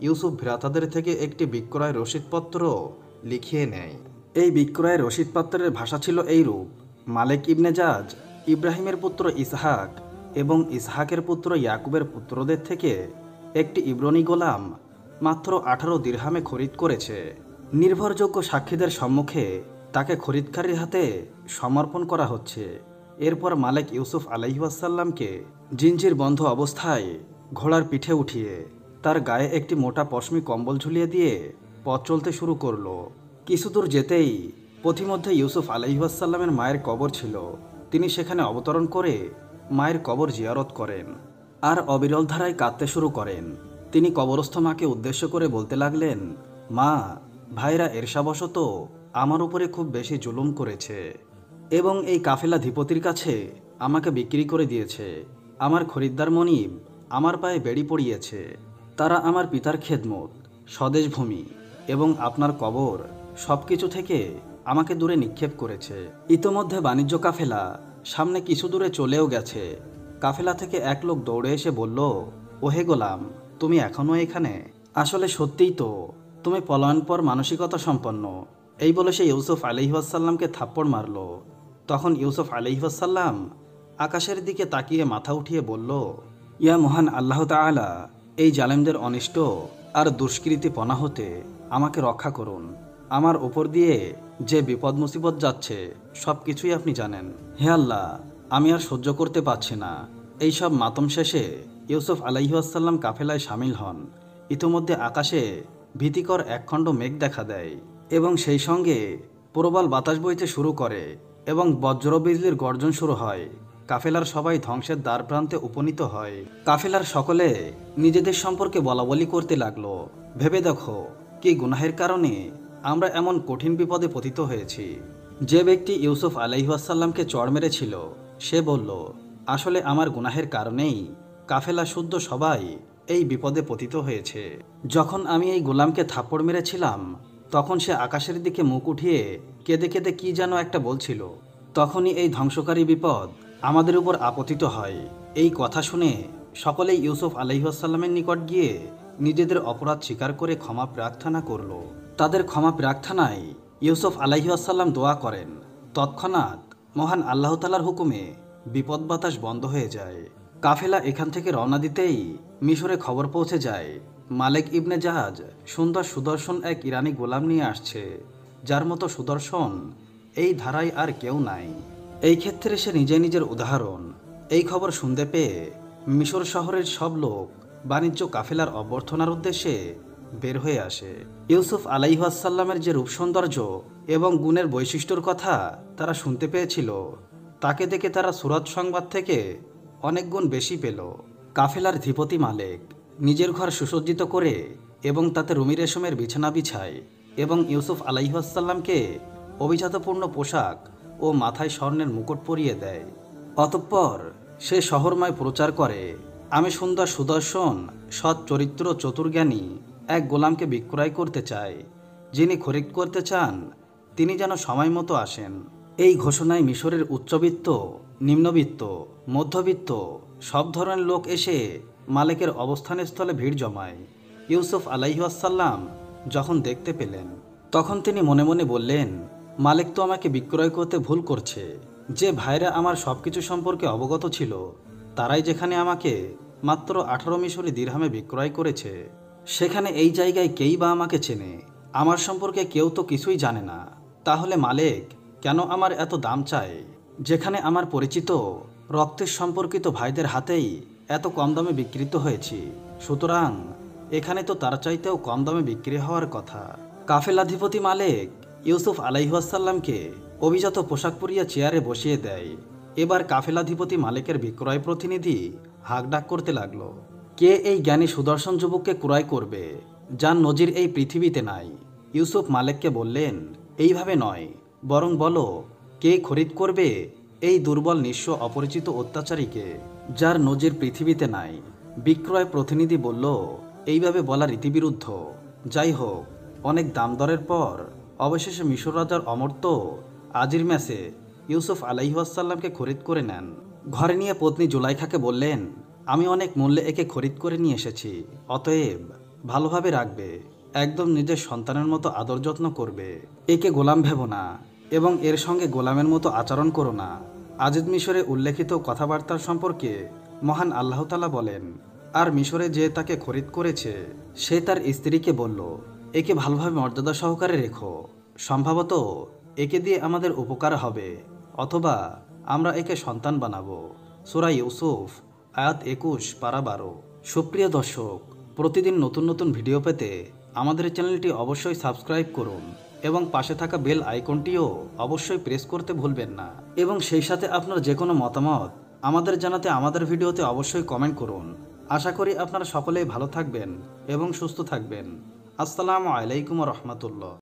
ইউসুফ ভ্রাতাদের থেকে একটি বিক্রয় রসিদপত্র লিখিয়ে নেয়। এই বিক্রয়ের রসিদপত্রের ভাষা ছিল এইরূপ: মালিক ইবনে জাজ ইব্রাহিমের পুত্র ইসহাক এবং ইসহাকের পুত্র ইয়াকুবের পুত্রদের থেকে একটি ইব্রনি গোলাম মাত্র 18 দিরহামে খরিদ করেছে। নির্ভরযোগ্য সাক্ষীদের সম্মুখে তাকে খরিদকারীর হাতে সমর্পণ করা হচ্ছে। এরপর মালিক ইউসুফ আলাইহিসসালামকে জিঞ্জির বন্ধ অবস্থায় ঘোড়ার পিঠে উঠিয়ে তার গায়ে একটি মোটা পশমি কম্বল ঝুলিয়ে দিয়ে পথ চলতে শুরু করলো। কিছুদূর যেতেই পথিমধ্যে ইউসুফ আলাইহিসসালামের মায়ের কবর ছিল। তিনি সেখানে অবতরণ করে মায়ের কবর জিয়ারত করেন আর অবিরল ধারায় কাঁদতে শুরু করেন। তিনি কবরস্থ মাকে উদ্দেশ্য করে বলতে লাগলেন, মা, ভাইরা এরশাবশত আমার উপরে খুব বেশি জুলুম করেছে এবং এই কাফেলাধিপতির কাছে আমাকে বিক্রি করে দিয়েছে। আমার খরিদ্দার মনিব আমার পায়ে বেড়ি পড়িয়েছে। তারা আমার পিতার খেদমত, স্বদেশভূমি এবং আপনার কবর সবকিছু থেকে আমাকে দূরে নিক্ষেপ করেছে। ইতোমধ্যে বাণিজ্য কাফেলা সামনে কিছু দূরে চলেও গেছে। কাফেলা থেকে এক লোক দৌড়ে এসে বলল, ওহে গোলাম, তুমি এখনও এখানে? আসলে সত্যিই তো, তুমি পলায়নপর মানসিকতা সম্পন্ন। এই বলে সে ইউসুফ আলাইহিসসালামকে থাপ্পড় মারল। তখন ইউসুফ আলাইহিসসালাম আকাশের দিকে তাকিয়ে মাথা উঠিয়ে বলল, ইয়া মহান আল্লাহ তাআলা, এই জালেমদের অনিষ্ট আর দুষ্কৃতিপনা হতে আমাকে রক্ষা করুন। আমার উপর দিয়ে যে বিপদ মুসিবত যাচ্ছে সব কিছুই আপনি জানেন। হে আল্লাহ, আমি আর সহ্য করতে পারছি না। এইসব মাতম শেষে ইউসুফ আলাইহিসসালাম কাফেলায় সামিল হন। ইতোমধ্যে আকাশে ভীতিকর একখণ্ড মেঘ দেখা দেয় এবং সেই সঙ্গে প্রবল বাতাস বইতে শুরু করে এবং বজ্র বিজলির গর্জন শুরু হয়। কাফেলার সবাই ধ্বংসের দ্বার প্রান্তে উপনীত হয়। কাফেলার সকলে নিজেদের সম্পর্কে বলাবলি করতে লাগলো, ভেবে দেখো কি গুনাহের কারণে আমরা এমন কঠিন বিপদে পতিত হয়েছি। যে ব্যক্তি ইউসুফ আলাইহিসসালামকে চড় মেরেছিল সে বলল, আসলে আমার গুনাহের কারণেই কাফেলা শুদ্ধ সবাই এই বিপদে পতিত হয়েছে। যখন আমি এই গোলামকে থাপ্পড় মেরেছিলাম তখন সে আকাশের দিকে মুখ উঠিয়ে কেঁদে কেঁদে কি যেন একটা বলছিল। তখনই এই ধ্বংসকারী বিপদ আমাদের উপর আপতিত হয়। এই কথা শুনে সকলেই ইউসুফ আলাইহিসসালামের নিকট গিয়ে নিজেদের অপরাধ স্বীকার করে ক্ষমা প্রার্থনা করল। তাদের ক্ষমা প্রার্থনায় ইউসুফ আলাইহিসসালাম দোয়া করেন। তৎক্ষণাৎ মহান আল্লাহ তাআলার হুকুমে বিপদ বাতাস বন্ধ হয়ে যায়। কাফেলা এখান থেকে রওনা দিতেই মিশরে খবর পৌঁছে যায়, মালেক ইবনে জাহাজ সুন্দর সুদর্শন এক ইরানি গোলাম নিয়ে আসছে, যার মতো সুদর্শন এই ধারায় আর কেউ নাই। এই ক্ষেত্রে সে নিজে নিজের উদাহরণ। এই খবর শুনতে পেয়ে মিশর শহরের সব লোক বাণিজ্য কাফেলার অভ্যর্থনার উদ্দেশ্যে বের হয়ে আসে। ইউসুফ আলাইহিসসালামের যে রূপ সৌন্দর্য এবং গুণের বৈশিষ্ট্যর কথা তারা শুনতে পেয়েছিল, তাকে দেখে তারা সুরত সংবাদ থেকে অনেক গুণ বেশি পেল। কাফেলার ধিপতি মালেক নিজের ঘর সুসজ্জিত করে এবং তাতে রুমি রেশমের বিছানা বিছায় এবং ইউসুফ আলাইহিসসালামকে অভিজাতপূর্ণ পোশাক ও মাথায় স্বর্ণের মুকুট পরিয়ে দেয়। অতঃপর সে শহরময় প্রচার করে, আমি সুন্দর সুদর্শন সৎ চরিত্র চতুর্জ্ঞানী এক গোলামকে বিক্রয় করতে চাই। যিনি খরিদ করতে চান তিনি যেন সময় মতো আসেন। এই ঘোষণায় মিশরের উচ্চবিত্ত, নিম্নবিত্ত, মধ্যবিত্ত সব ধরনের লোক এসে মালেকের অবস্থানস্থলে ভিড় জমায়। ইউসুফ আলাইহিসসালাম যখন দেখতে পেলেন তখন তিনি মনে মনে বললেন, মালেক তো আমাকে বিক্রয় করতে ভুল করছে। যে ভাইরা আমার সব কিছু সম্পর্কে অবগত ছিল তারাই যেখানে আমাকে মাত্র 18 মিশরি দিরহামে বিক্রয় করেছে, সেখানে এই জায়গায় কেই বা আমাকে চেনে? আমার সম্পর্কে কেউ তো কিছুই জানে না। তাহলে মালেক কেন আমার এত দাম চায়, যেখানে আমার পরিচিত রক্তের সম্পর্কিত ভাইদের হাতেই এত কম দামে বিক্রিত হয়েছি? সুতরাং এখানে তো তার চাইতেও কম দামে বিক্রি হওয়ার কথা। কাফেলাধিপতি মালেক ইউসুফ আলাইহিসসালামকে অভিজাত পোশাক পরিয়া চেয়ারে বসিয়ে দেয়। এবার কাফেলাধিপতি মালেকের বিক্রয় প্রতিনিধি হাঁকডাক করতে লাগলো, কে এই জ্ঞানী সুদর্শন যুবককে ক্রয় করবে যার নজির এই পৃথিবীতে নাই? ইউসুফ মালেককে বললেন, এইভাবে নয়, বরং বলো কে খরিদ করবে এই দুর্বল নিঃস্ব অপরিচিত অত্যাচারীকে যার নজির পৃথিবীতে নাই? বিক্রয় প্রতিনিধি বলল, এইভাবে বলা রীতিবিরুদ্ধ। যাই হোক, অনেক দাম দরের পর অবশেষে মিশর রাজার অমর্ত্য আজির ম্যাসে ইউসুফ আলাইহিসসালামকে খরিদ করে নেন। ঘরে নিয়ে পত্নী জুলাইখাকে বললেন, আমি অনেক মূল্যে একে খরিদ করে নিয়ে এসেছি, অতএব ভালোভাবে রাখবে, একদম নিজের সন্তানের মতো আদর যত্ন করবে। একে গোলাম ভেবো না এবং এর সঙ্গে গোলামের মতো আচরণ করো না। আজিদ মিশরে উল্লেখিত কথাবার্তার সম্পর্কে মহান আল্লাহ তাআলা বলেন, আর মিশরে যে তাকে খরিদ করেছে সে তার স্ত্রীকে বলল, একে ভালোভাবে মর্যাদা সহকারে রেখো, সম্ভবত একে দিয়ে আমাদের উপকার হবে, অথবা আমরা একে সন্তান বানাবো। সূরা ইউসুফ আয়াত 21 পারা 12। সুপ্রিয় দর্শক, প্রতিদিন নতুন নতুন ভিডিও পেতে আমাদের চ্যানেলটি অবশ্যই সাবস্ক্রাইব করুন এবং পাশে থাকা বেল আইকনটিও অবশ্যই প্রেস করতে ভুলবেন না। এবং সেই সাথে আপনার যে কোনো মতামত আমাদের জানাতে আমাদের ভিডিওতে অবশ্যই কমেন্ট করুন। আশা করি আপনারা সকলেই ভালো থাকবেন এবং সুস্থ থাকবেন। আসসালামু আলাইকুম ওয়া রাহমাতুল্লাহ।